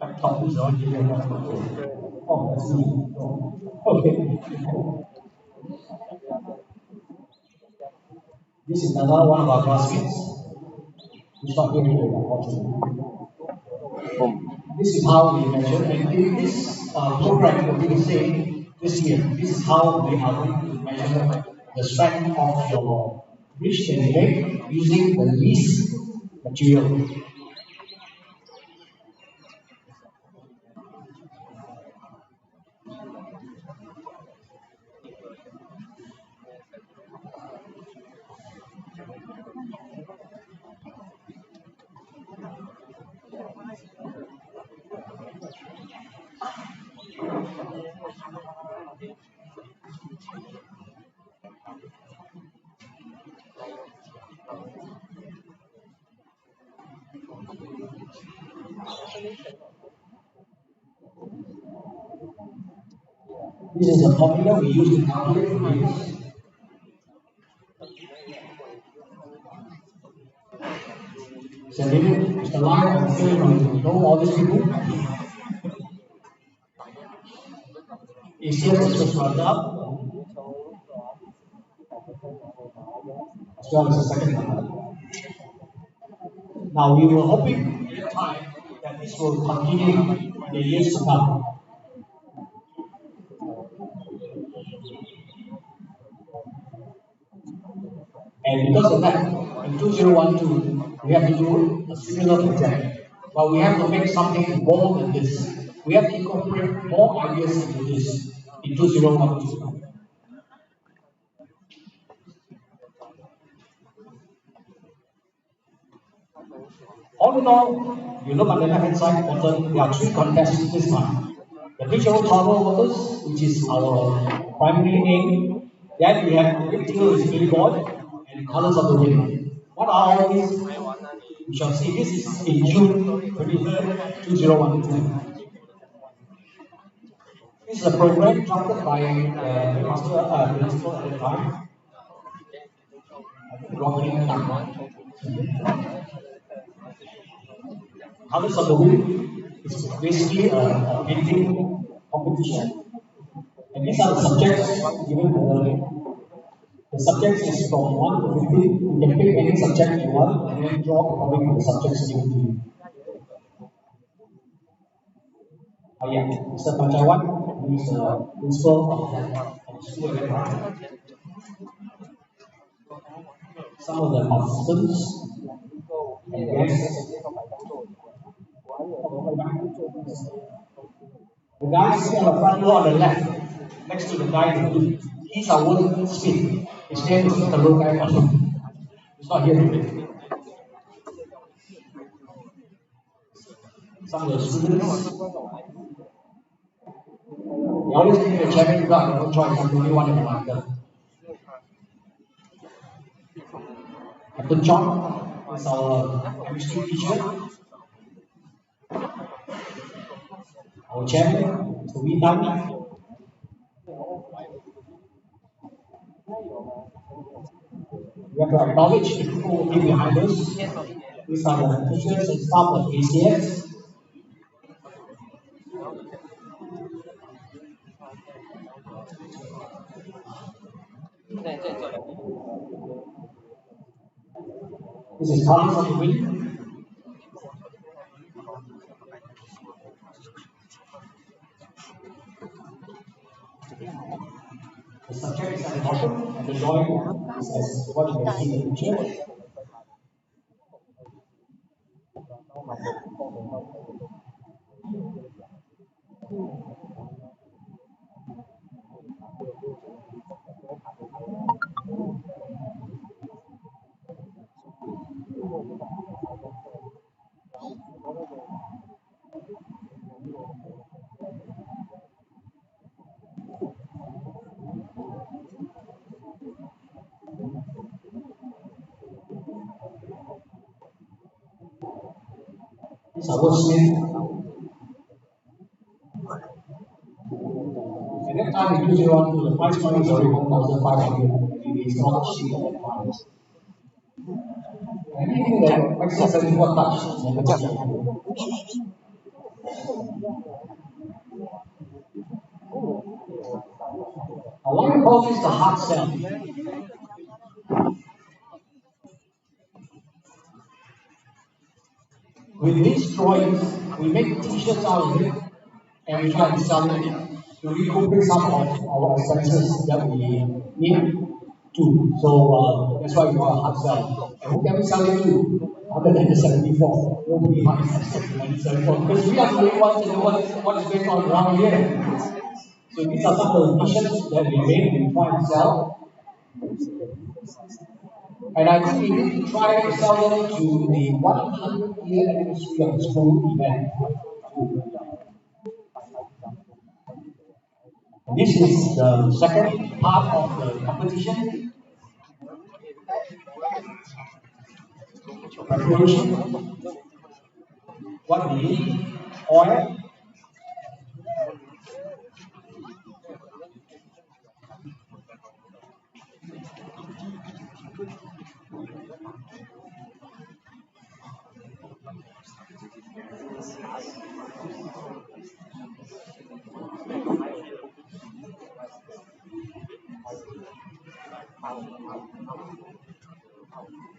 Laptop is on here. Oh, that's me. Okay. This is another one of our classmates. It's not here today, unfortunately. This is how we measure, and in this program will be the same this year. This is how we are going to measure the strength of your bridge and leg using the least material. This is the formula we use to calculate the rates. Mr. David, Mr. Lai, I'm sure you know all these people. ACS is just rounded up, as well as the second number. Now we were hoping at the time that this will continue in the years to come. And because of that, in 2012, we have to do a similar project. But we have to make something more than this. We have to incorporate more ideas into this in 2012. All in all, you look at the left-hand side bottom, there are three contests this time. The visual travel waters, which is our primary aim. Then we have the deal is billboard and colors of the wind. What are all these? We shall see. This is in June 23rd, 2012. This is a program drafted by the master principal at the time. Colors of the Wind is basically a painting competition. And these are the subjects given earlier. The subjects is from 1 to 15. You can pick any subject you want and then draw according to the subjects given to you. Mr. Panchawan, who is the principal of the school at some of the participants and guests. The guy sitting on the front row on the left, next to the guy in blue, he's our world speed. His name is Mr. Melacca. He's not here today. Some of the students, they always think the chairman got no choice, I'm the only one in the market. Captain John is our chemistry teacher. Our chairman, Mr. Wee Tan. We have to acknowledge the people working behind us. These are the teachers and staff of ACS. This is colors of the wind. The subject is at the bottom, and the drawing is as what you can see in the picture. These are wordsmith. At that time, in 2012, the price point is already 1,500. It is not cheap at that time. Anything that MASIAN74 touch is never cheap. Now, why we call this the hard sell? With these drawings, we make t-shirts out of it, and we try to sell it to recoup some of our expenses that we need to. So that's why we call it hard sell. And who can we sell it to? Other than the 74. Nobody buys the 74 because we are the only ones that know what is going on around here. So these are some of the t-shirts that we made and try to sell. And I think we need to try to sell them to the 100-year anniversary of the school event. And this is the second part of the competition. Preparation. What we need: oil,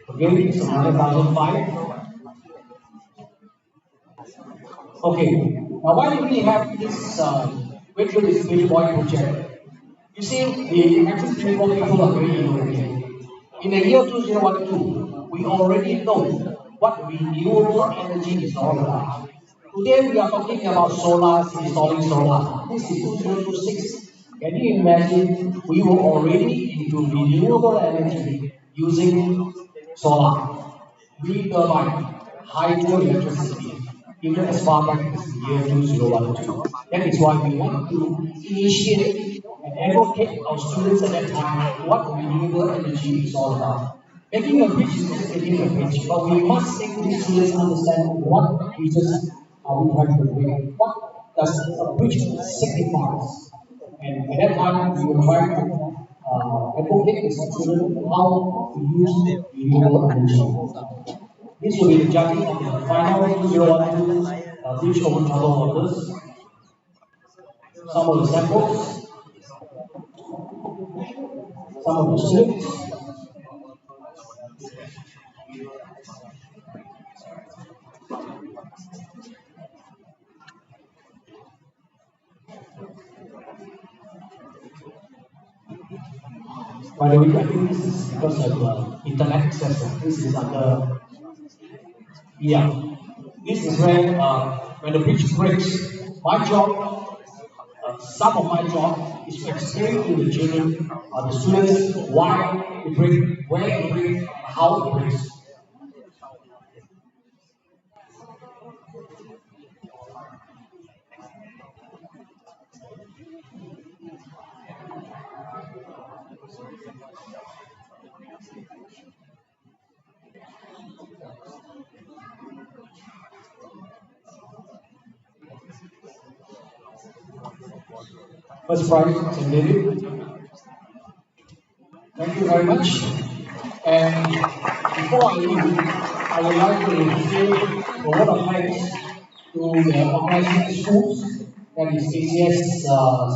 again, it's another 1,005. Okay, now why do we have this wait for this big boy project? You see, the MGS people are very innovative. In the year 2012, we already know what renewable energy is all about. Today we are talking about solar, installing solar. This is 2026. Can you imagine we were already into renewable energy using solar, wind turbine, hydroelectricity, even as far back as the year 2012. That is why we want to initiate and advocate our students at that time what renewable energy is all about. Making a bridge is just making a bridge, but we must make these students understand what bridges are we trying to make. What does a bridge signify? And at that time, we were trying to advocate with students how to use renewable energy. This will be the judging of the final 2012 bridge over troubled waters. Some of the samples, some of the students. By the way, I think this is because of internet access. This is under, this is when the bridge breaks. My job, some of my job is to explain to the children, the students, why it breaks, where it breaks, how it breaks. First prize, St. David. Thank you very much. And before I leave, I would like to say a word of thanks to the organizing schools that is ACS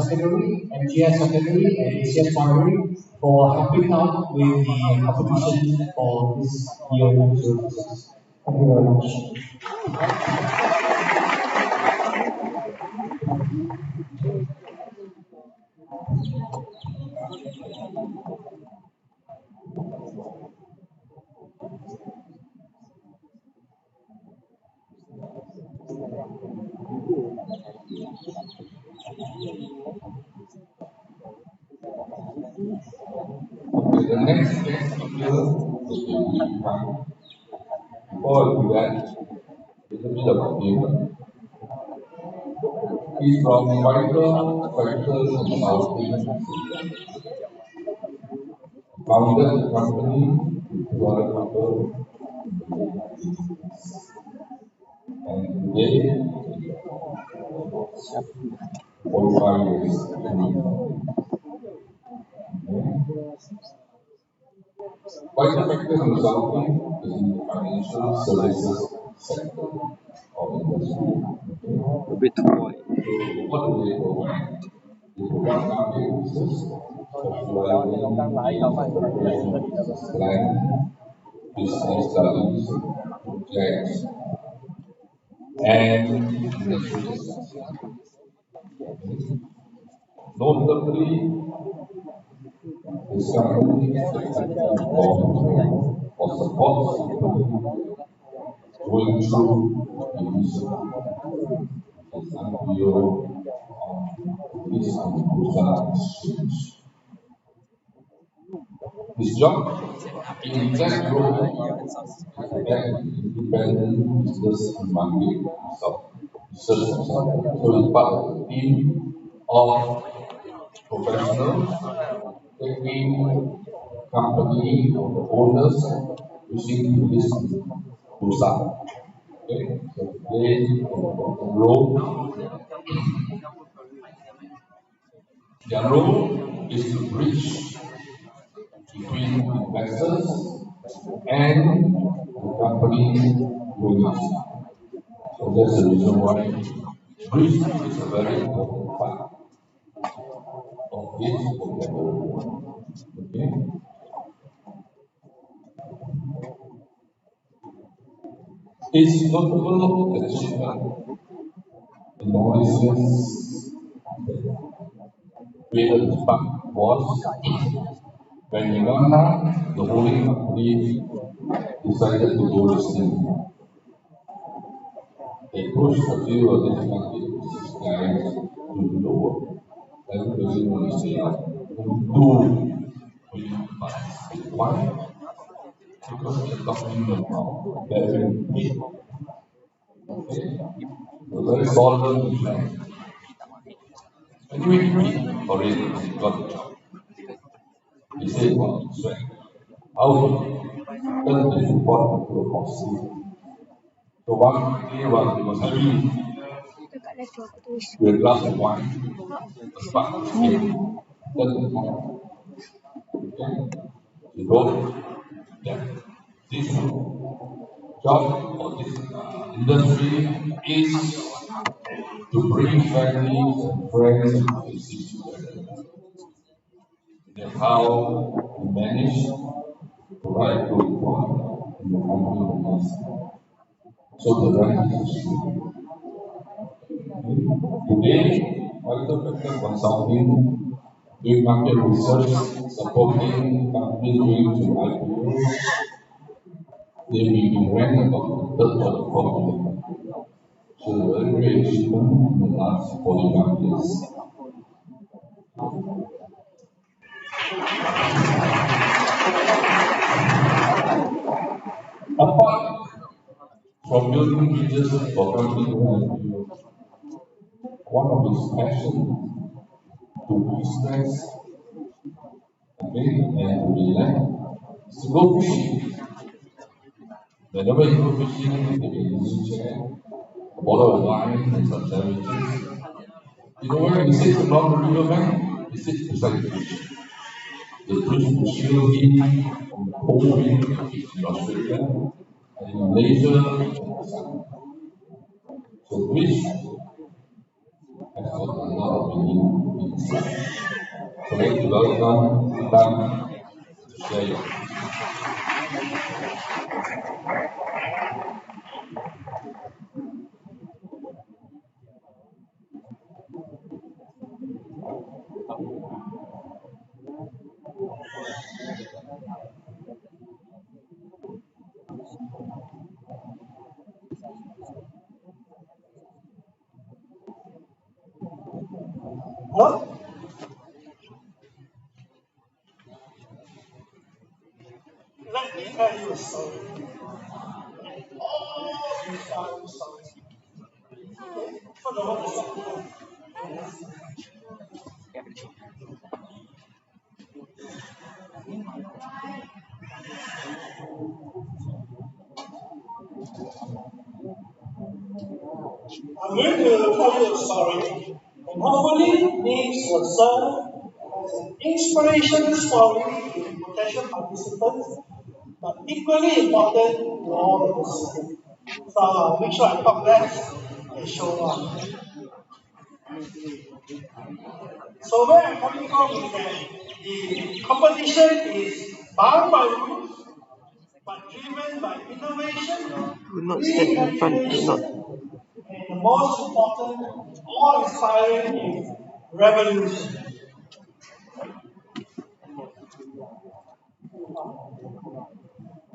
Secretary, Mgss Secretary, and ACS Primary for helping out with the competition for this year services. Thank you very much. Okay, the next speaker will be Frank. Before I do that, a little bit about him. He's from Vital Factor Consulting, founded the company with two other people, and today, 45 years. Vital Factor Consulting is in the financial services sector of industry. A bit boy. So what do they provide? They provide market research, specializing in preparation of business plan, business studies, projects, and industry assessment. Notably, this company successfully formed or supports company going through emission, which is IPO on this Bursa exchange. His job in that role is to act as independent business and market research consultant. So he's part of the team of professionals taking company or the owners wishing to list Bursa. Okay, so today the role, their role is to bridge between investors and the company owners. So that's the reason why bridge is a very important part of this vocabulary. Okay? Its notable achievement in Mauritius created the spark was when Melacca, the holding company, decided to go listing. They pushed a few of these market guys to do the work. Everybody wants to say, do why? Because they're talking about bearing weight. Okay? A very solid mission. Anyway, he already got the job. He said, well, sweat. How to turn the report into a policy. So one day while he was having a glass of wine, a spark came, turned the fire. Okay? He wrote that this job or this industry is to bring families and friends and places together. That's how we manage to write good report in the company of us. So the rest is history. Today, Vital Factor Consulting doing market research, supporting companies going to IPO, they will be ranked about the third or the fourth year. So a very great achievement in the last 45 years. Apart from building bridges for companies going IPO, one of his passions to de-stress, okay, and to relax is to go fishing. Whenever you go fishing, they get an easy chair, a bottle of wine, and some sandwiches. You know where he sits along the riverbank? He sits beside the fish. They fish the shielding from the cold wind in Australia and in Malaysia in the sun. So fish and also a lot of unique insights. So let's welcome Doug to share your Hello? Let me tell you a story. All these stories. Okay? For the whole I'm going to tell you a story, and hopefully this will serve as an inspirational story to potential participants, but equally important to all of us. So I'll make sure I talk less and show up. So where I'm coming from is that the competition is bound by rules, but driven by innovation, Do not stand in front. Do not. and the most important, awe-inspiring is revolution.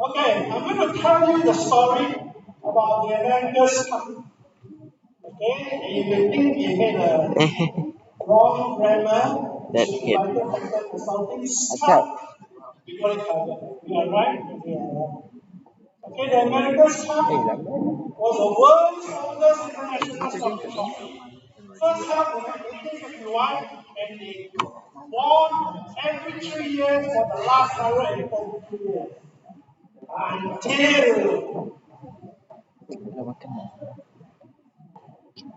Okay, I'm going to tell you the story about the America's Cup. Okay, and you may think you made a wrong grammar. That Should be hit. written factor consulting Cup. We got it covered. We are right. We are right. Okay, the America's Cup was the world's oldest international soccer tournament. First held in 1851, and they won every 3 years for the last 132 years. Until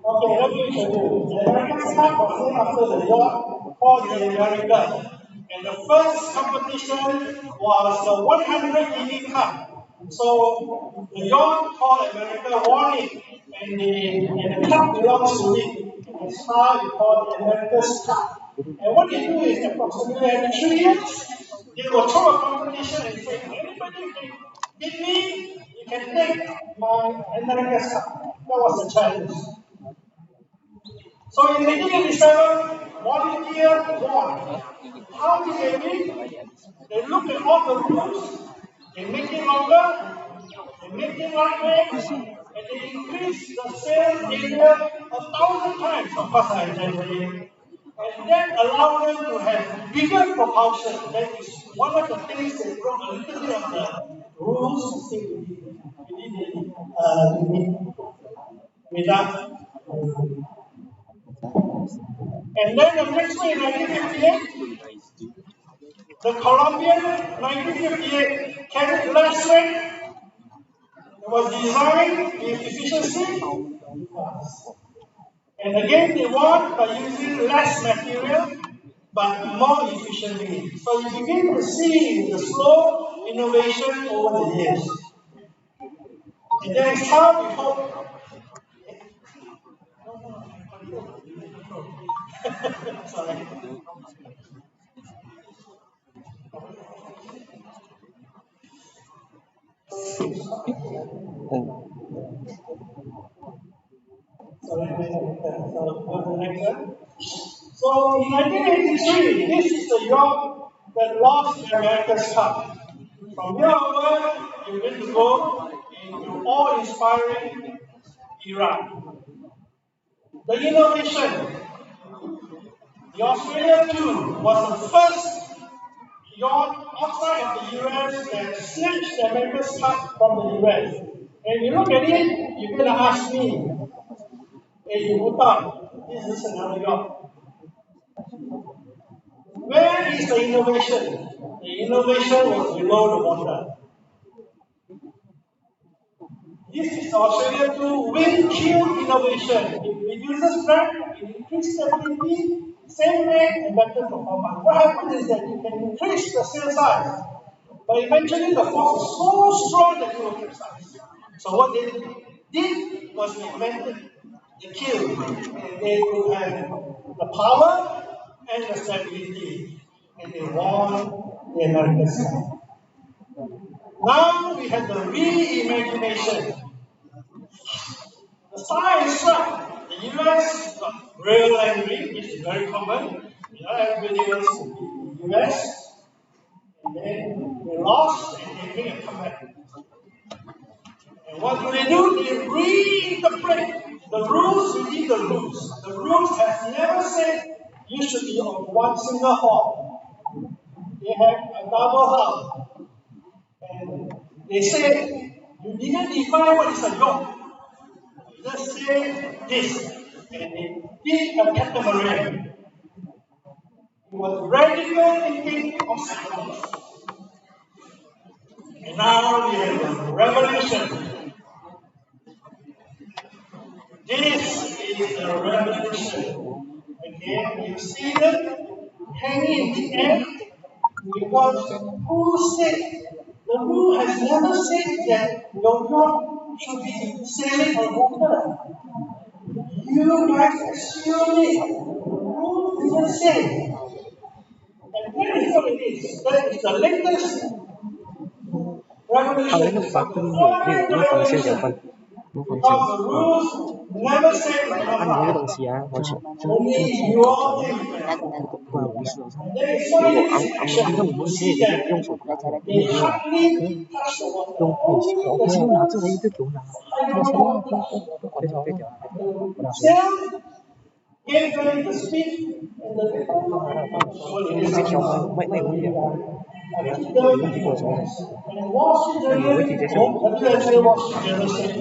okay, let me show you. The American Cup was named after the yacht called the America. And the first competition was the 100 guinea cup. So the yacht called America won it, and the cup belongs to it. And that's how we call it America's Cup. And what they do is approximately every 3 years, they will throw a competition and say, anybody can beat me, you can take my America's Cup. That was the challenge. So in 1887, volunteer won. How did they win? They look at all the rules, they make it longer, they make it lightweight, and they increase the sail area 1,000 times. Of course, I exaggerate. And that allowed them to have bigger propulsion. That is one of the things they broke a little bit of the rules. Without. And then the next one in 1958, the Colombian 1958 carried less weight. It was designed with efficiency. And again, they won by using less material, but more efficiently. So you begin to see the slow innovation over the years. And that is how we hope. Sorry. So in 1983, this is the year that lost the America's Cup. From here onward, you're going to go into awe-inspiring era. The innovation. The Australia 2 was the first yacht outside of the US that snatched the America's Cup from the US. And you look at it, you're going to ask me, hey, Utah, this is another yacht. Where is the innovation? The innovation was below the water. This is Australia 2 wind chill innovation. It reduces drag, it increases stability, same rate and better performance. What happens is that you can increase the sail size, but eventually the force is so strong that you will capsize. So what they did was they invented the kill, and they will have the power and the stability, and they won the American side. Now we have the reimagination. The science struck. The US got real angry, which is very common. Everybody wants to be the US, and then they lost and they made a comeback. And what do? They reinterpret the rules within the rules. The rules have never said you should be on one single hall. They have a double hall. And they say you didn't define what is a yoke. Just say this. And they did a catamaran. It was radical thinking of psychology. And now we have a revolution. This is the revolution. Again, you see them hanging in the air because who said? The rule has never said that your yacht should be sailing on water. You guys assume it. The rule didn't say. And that is what it is. That is the latest revolution. Because the rules never say only your there is one action. You see that they hardly touch the water. Sail gave them the speed and the and Wall Street Journal said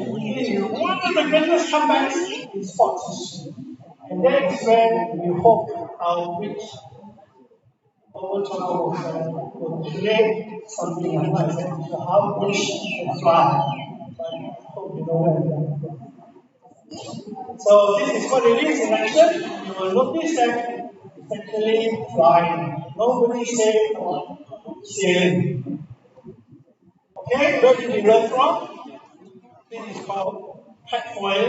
one of the greatest comebacks in sports. And that is when we hope our rich will create something like that. How British can fly. I hope you know that. So this is what it is in action. You will notice that it's actually flying. Nobody said sailing. Okay, where did we learn from? This is called Hatfoil.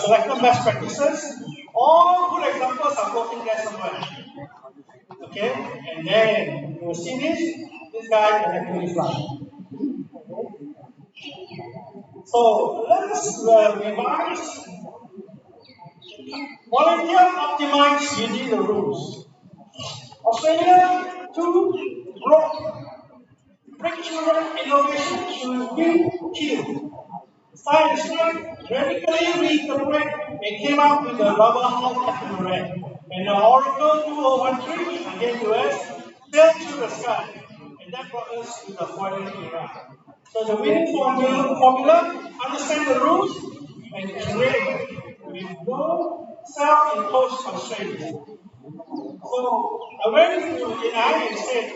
Selected best practices. All good examples are floating there somewhere. Okay, and then you will see this guy can actually fly. So let's revise. Volunteer optimize using the rules. Australia 2 broke breakthrough innovation to be killed. Science radically reinterpreted and came up with the rubber hull catamaran. And the Oracle 2013 again US sailed through the sky. And that brought us to the foiling era. So the winning formula, understand the rules and create with no self-imposed constraints. So I went to AI and said,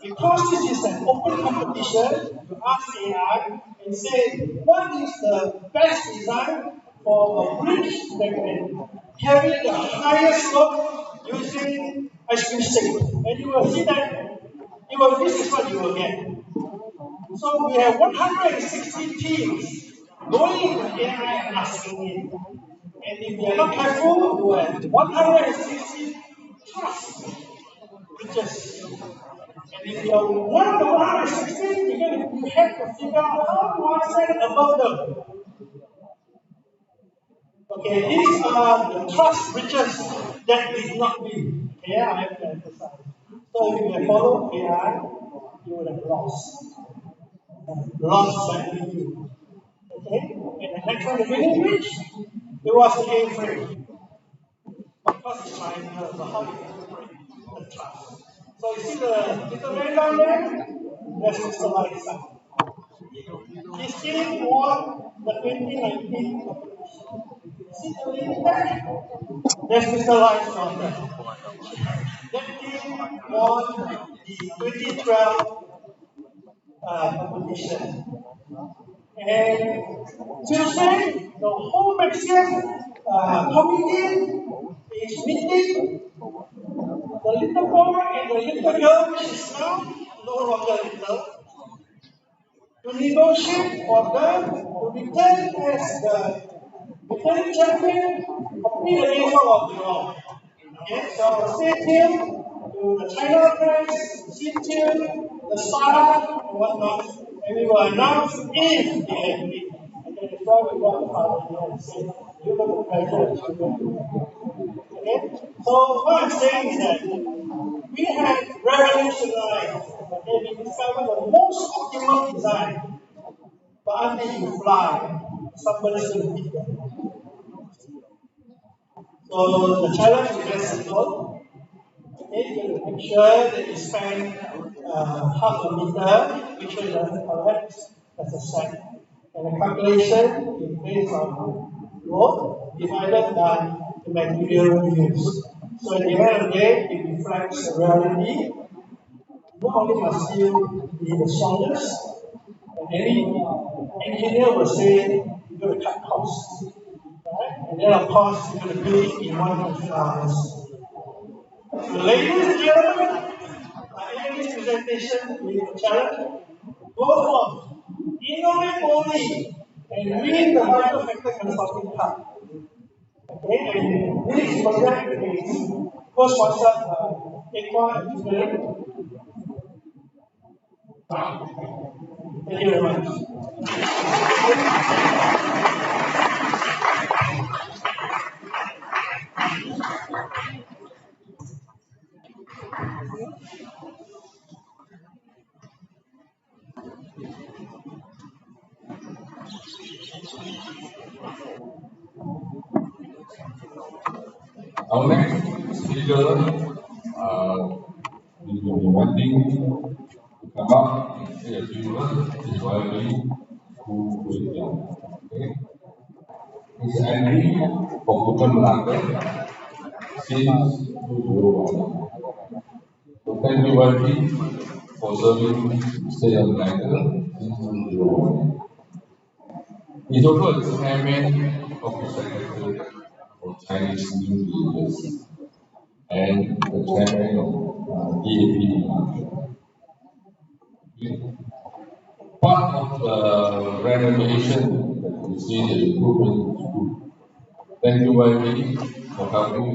because this is an open competition, you ask AI and say, what is the best design for a bridge that can carry the highest load using ice cream stick? And you will see that this is what you will get. So we have 160 teams going into AI and asking it. And if they are not careful, you have 160 trusts, bridges. And if you are one of the 160, you have to figure out how do I stand above them. Okay, these are the trust bridges that did not win. Okay, I have to emphasize. So if you had followed AI, you would have lost. Lost badly. Okay? And the next one, the winning bridge, it was the A-frame. Because it's triangular, so how do you interpret the trust? So you see the little man down there? That's Mr. Liza. His team won the 2019 competition. See the lady back? That's Mr. Liza down there. That team won the 2012 competition. And Tuesday, the whole MASIAN committee is meeting. The little boy and the little girl, which is now no longer little, to negotiate for them to return as the defending champion, compete against all of you all. Okay, so stay tuned to the China press, stay tuned the startup and whatnot, and we will announce if they agree. Okay, that's why we got the father here and say, you got the pressure. Okay, so what I'm saying is that we have revolutionized, okay, we discovered the most optimal design, but until you fly, somebody's going to beat them. So the challenge is very simple. Okay, you have to make sure that you spend half a meter, make sure it doesn't collapse as a set. And the calculation is based on load divided by the material used. So at the end of the day, it reflects the reality. Not only must you be the strongest, and any engineer will say you're going to cut costs. Right? And then of course you're going to do it in 100 hours. So ladies and gentlemen, I end this presentation with a challenge. Go forth, innovate boldly, and win the Vital Factor Consulting Cup. Okay, and this project is co-sponsored by Equa Engineering. Thank you very much. Our next speaker we will be inviting to come up and say a few words is Wiley, who will okay. He's angry for Melacca since 2001. So thank you, Wiley, for serving the state of Melacca since 2001. He's also the chairman of the Secretary for Chinese New Leaders and the chairman of DAP. Part of the renovation that we see the improvement in school. Thank you, YB, for helping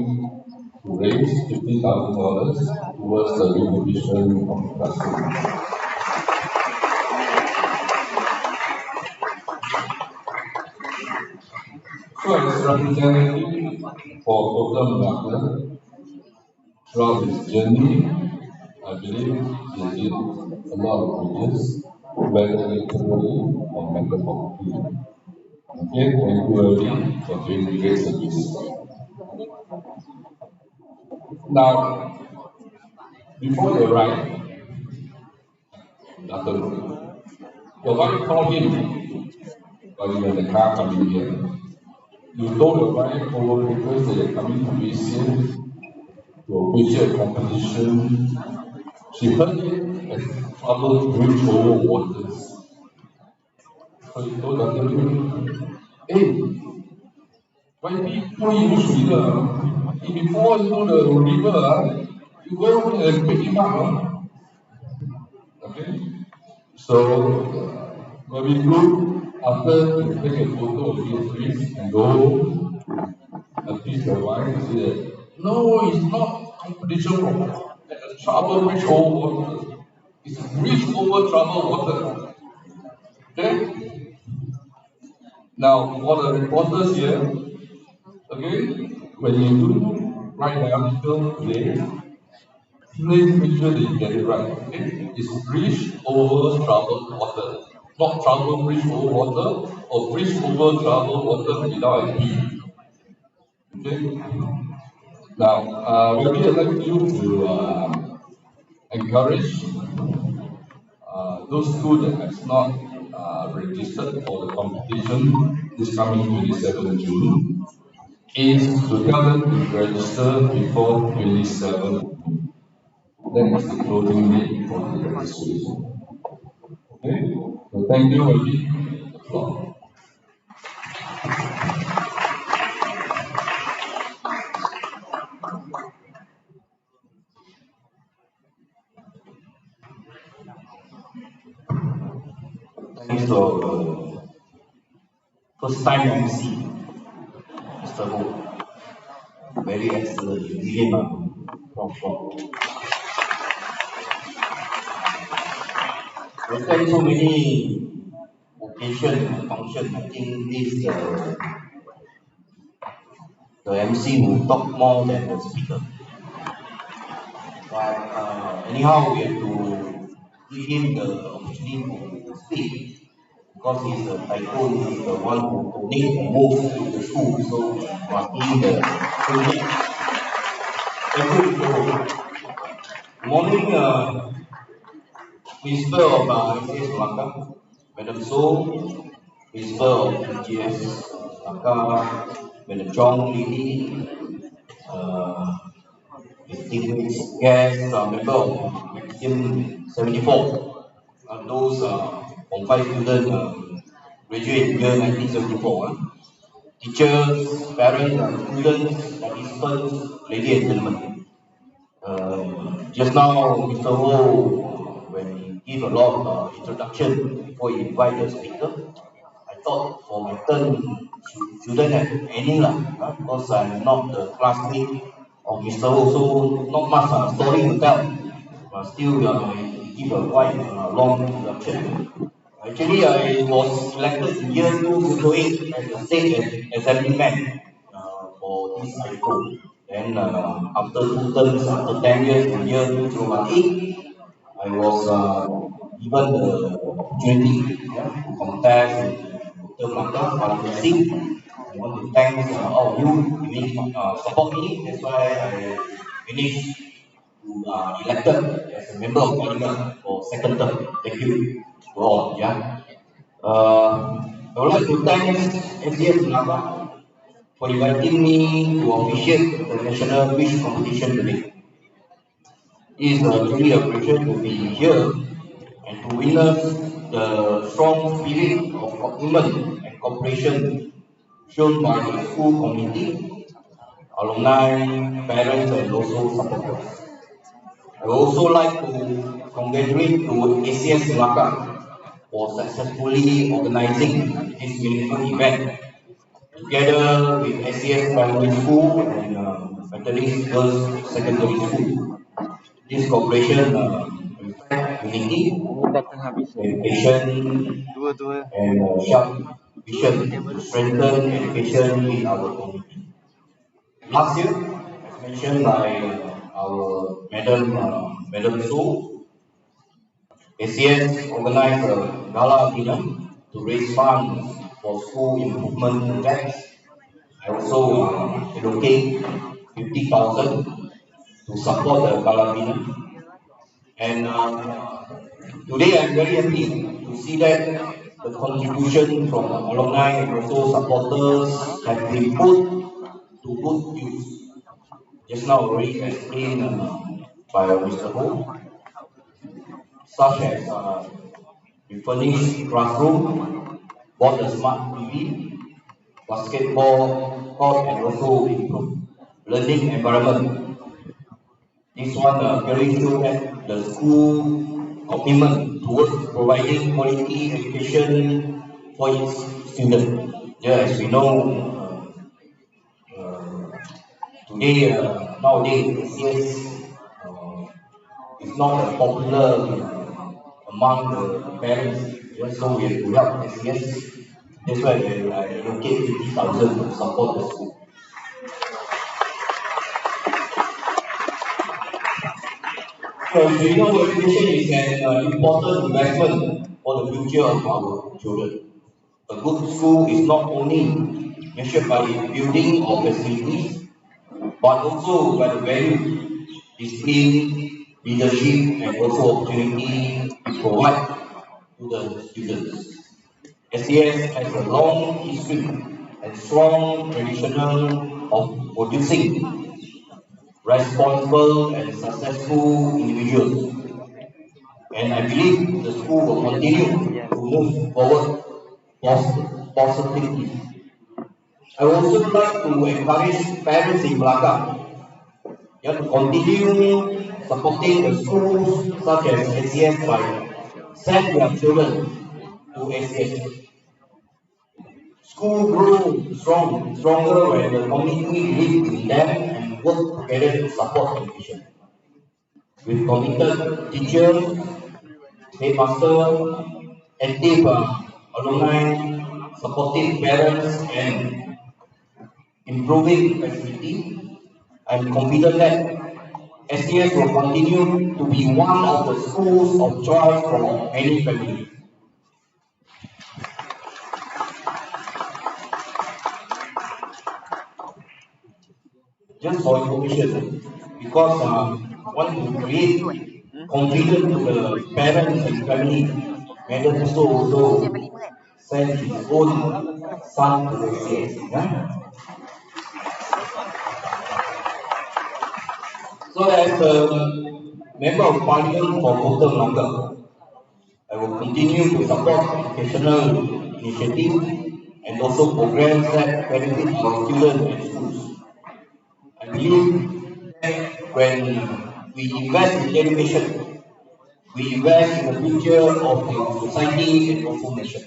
to raise $50,000 towards the renovation of the classroom. So, as representative for Total Melacca, throughout this journey, I believe they did a lot of bridges, whether literally or metaphorically. Okay, thank you, Early, for doing great service. Now, before they arrive, your wife called him while you were in the car coming here. You told your wife over because they are coming to MASIAN to official competition. She heard it as trouble bridge over waters. So you told Dr. hey, when people use river, if you fall into the river, you go and pick him up. Okay? So, very good. After you take a photo of his fish and go and teach your wife and say that, no, it's not competition of trouble bridge over water. It's bridge over trouble water. Okay? Now, for the reporters here, okay, when you do write the article today, please make sure that you get it right. Okay? It's bridge over troubled water. Not trouble bridge over water or bridge over troubled water without a B. Okay? Now, we would like you to encourage those schools that have not registered for the competition this coming 27 June is to tell them to register before 27. That is the closing date for the registration. Okay? So thank you, Wadi. Thanks to our first time MC, Mr. Ho. Very excellent. Give him a applause. We attend so many occasions and functions. I think this the MC will talk more than the speaker. But anyhow, we have to give him the opportunity to speak because he's the tycoon, he's the one who donate the most to the school, so we must give him the privilege. Thank you, Mr. Ho. Good morning, Principal of MGS Melacca, Madam So, Principal of Mgss Melacca, Madam Chong Lily, distinguished guests, member of MASIAN74, those Form 5 students graduate year 1974, teachers, parents, students, participants, ladies and gentlemen. Just now, Mr. Ho, when he gave a lot of introduction before he invited the speaker, I thought for my turn, shouldn't have any because I'm not the classmate of Mr. Ho, so not much story to tell. But still, he give a quite long introduction. Actually, I was elected in year 2008 as the state assemblyman for this cycle. Then after 2 terms, after 10 years in year 2018, I was given the opportunity to contest in Melacca Parliament. I want to thank all of you support me. That's why I finished to elected as a member of parliament for 2nd term. Thank you to all. I would like to thank MGS Melacca for inviting me to officiate the National Wish Competition today. It is truly a pleasure to be here and to witness the strong spirit of commitment and cooperation shown by the school community, alumni, parents, and also supporters. I would also like to congratulate to ACS Melacca for successfully organizing this meaningful event together with ACS Primary School and Methodist Girls Secondary School. This cooperation reflects unity, dedication, and sharp vision to strengthen education in our community. Last year, as mentioned by our Madam So, ACS organized a gala dinner to raise funds for school improvement projects. I also allocate 50,000 to support the gala dinner. And today I'm very happy to see that the contribution from alumni and also supporters have been put to good use. Just now already explained by Mr. Ho, such as we furnished classroom, bought a smart TV, basketball court, and also improved learning environment. This one clearly shows that the school commitment towards providing quality education for its students. As we know, today, nowadays, yes, it's not popular among the parents. So we have to help yes. That's why I allocate 50,000 to support the school. So we know education is an important investment for the future of our children. A good school is not only measured by building or facilities, but also by the value, discipline, leadership, and also opportunity to provide to the students. SES has a long history and strong tradition of producing responsible and successful individuals. And I believe the school will continue to move forward positively. I would also like to encourage parents in Melacca to continue supporting the schools such as SES by send their children to SES. School grew stronger when the community believed in them and worked together to support education. With committed teachers, headmaster, active alumni, supportive parents, and improving facility, I'm confident that SES will continue to be one of the schools of choice for any family. Just for information, because want to create confidence to the parents and family, Madam also sent his own son to the CS. So as a member of parliament for Kota Melacca, I will continue to support educational initiatives and also programs that benefit our students and schools. I believe that when we invest in education, we invest in the future of our society and also nation.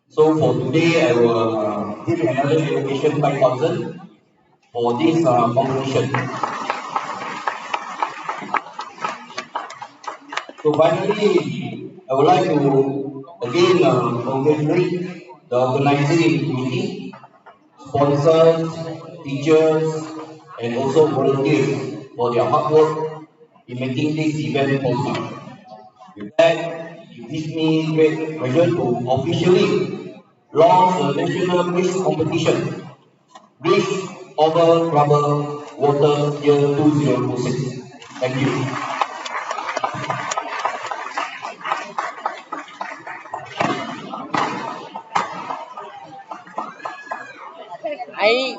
So for today, I will give another education 5,000 for this competition. So finally, I would like to again congratulate the organizing committee, sponsors, teachers, and also volunteers for their hard work in making this event possible. With that, it gives me great pleasure to officially launch the national quiz competition, Bridge Over Troubled Water Year 2026. Thank you. Ai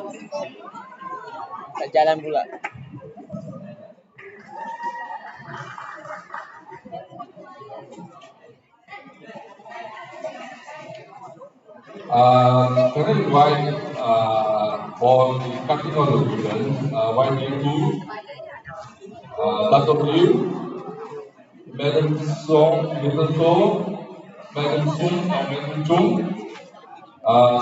tak jalan pula. Can I invite for the cutting of the ribbon, YG2, W, Madam Song, Madam So, Madam Sung, and Madam Chung.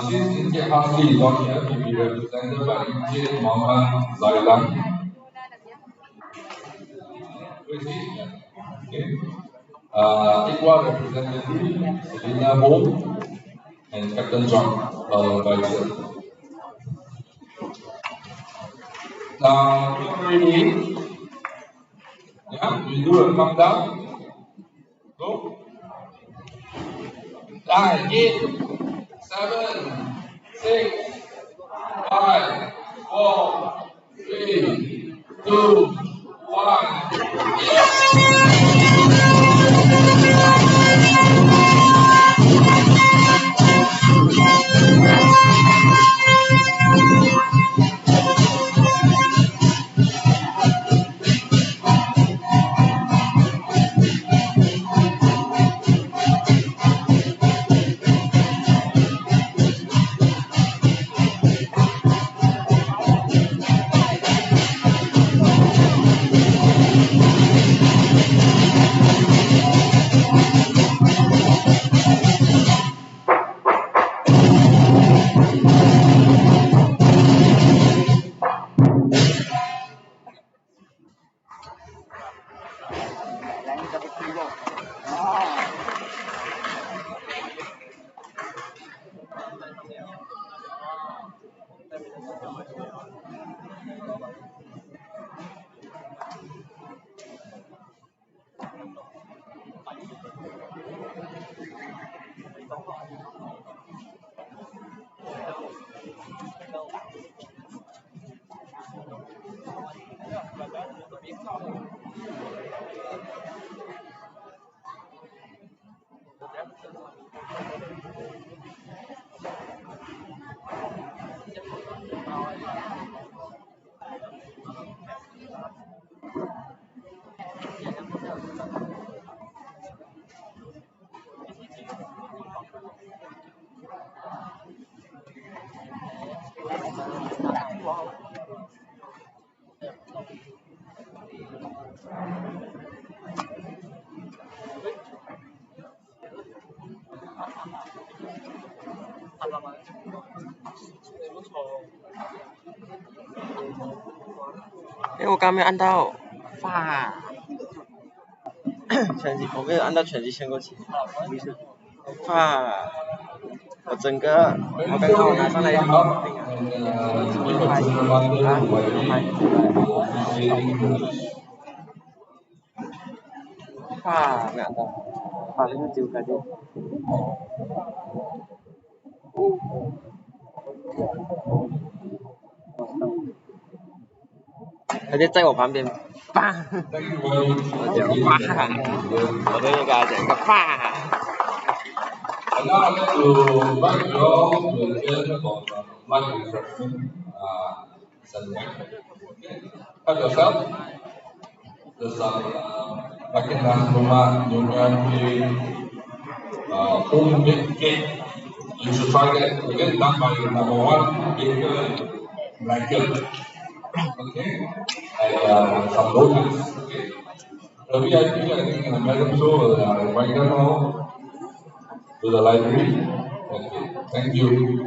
Since Encik Hasli is not here, he will be represented by Encik Muhammad Zailan. Where is he? Okay. Equal representative Selina Ho and Captain John, advisor. Now, if you're ready, yeah, we do a countdown. Go. 9, 8, 7, 6, 5, 4, 3, 2, 1. 哎，我刚没有按到发，全击，我没有按到全击先过去。发，我整个，我刚刚我拿上来一个定啊，发没有按到，发这个丢开的。他就在我旁边，啪！我讲啪，我都应该讲个啪。And now I'd like to invite you all to attend about light refreshment ceremony. Help yourself. There's some makin nasi lemak, nyonya kuih, homemade cake. You should try that. Again, done by number one baker Melacca. Okay, and some donuts. Okay, the VIP, I think, Madam So will invite them all to the library. Okay, thank you.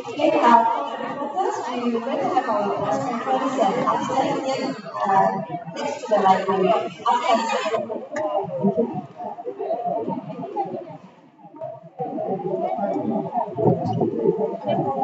Okay, first we will have our press conference and upstairs next to the library. Upstairs.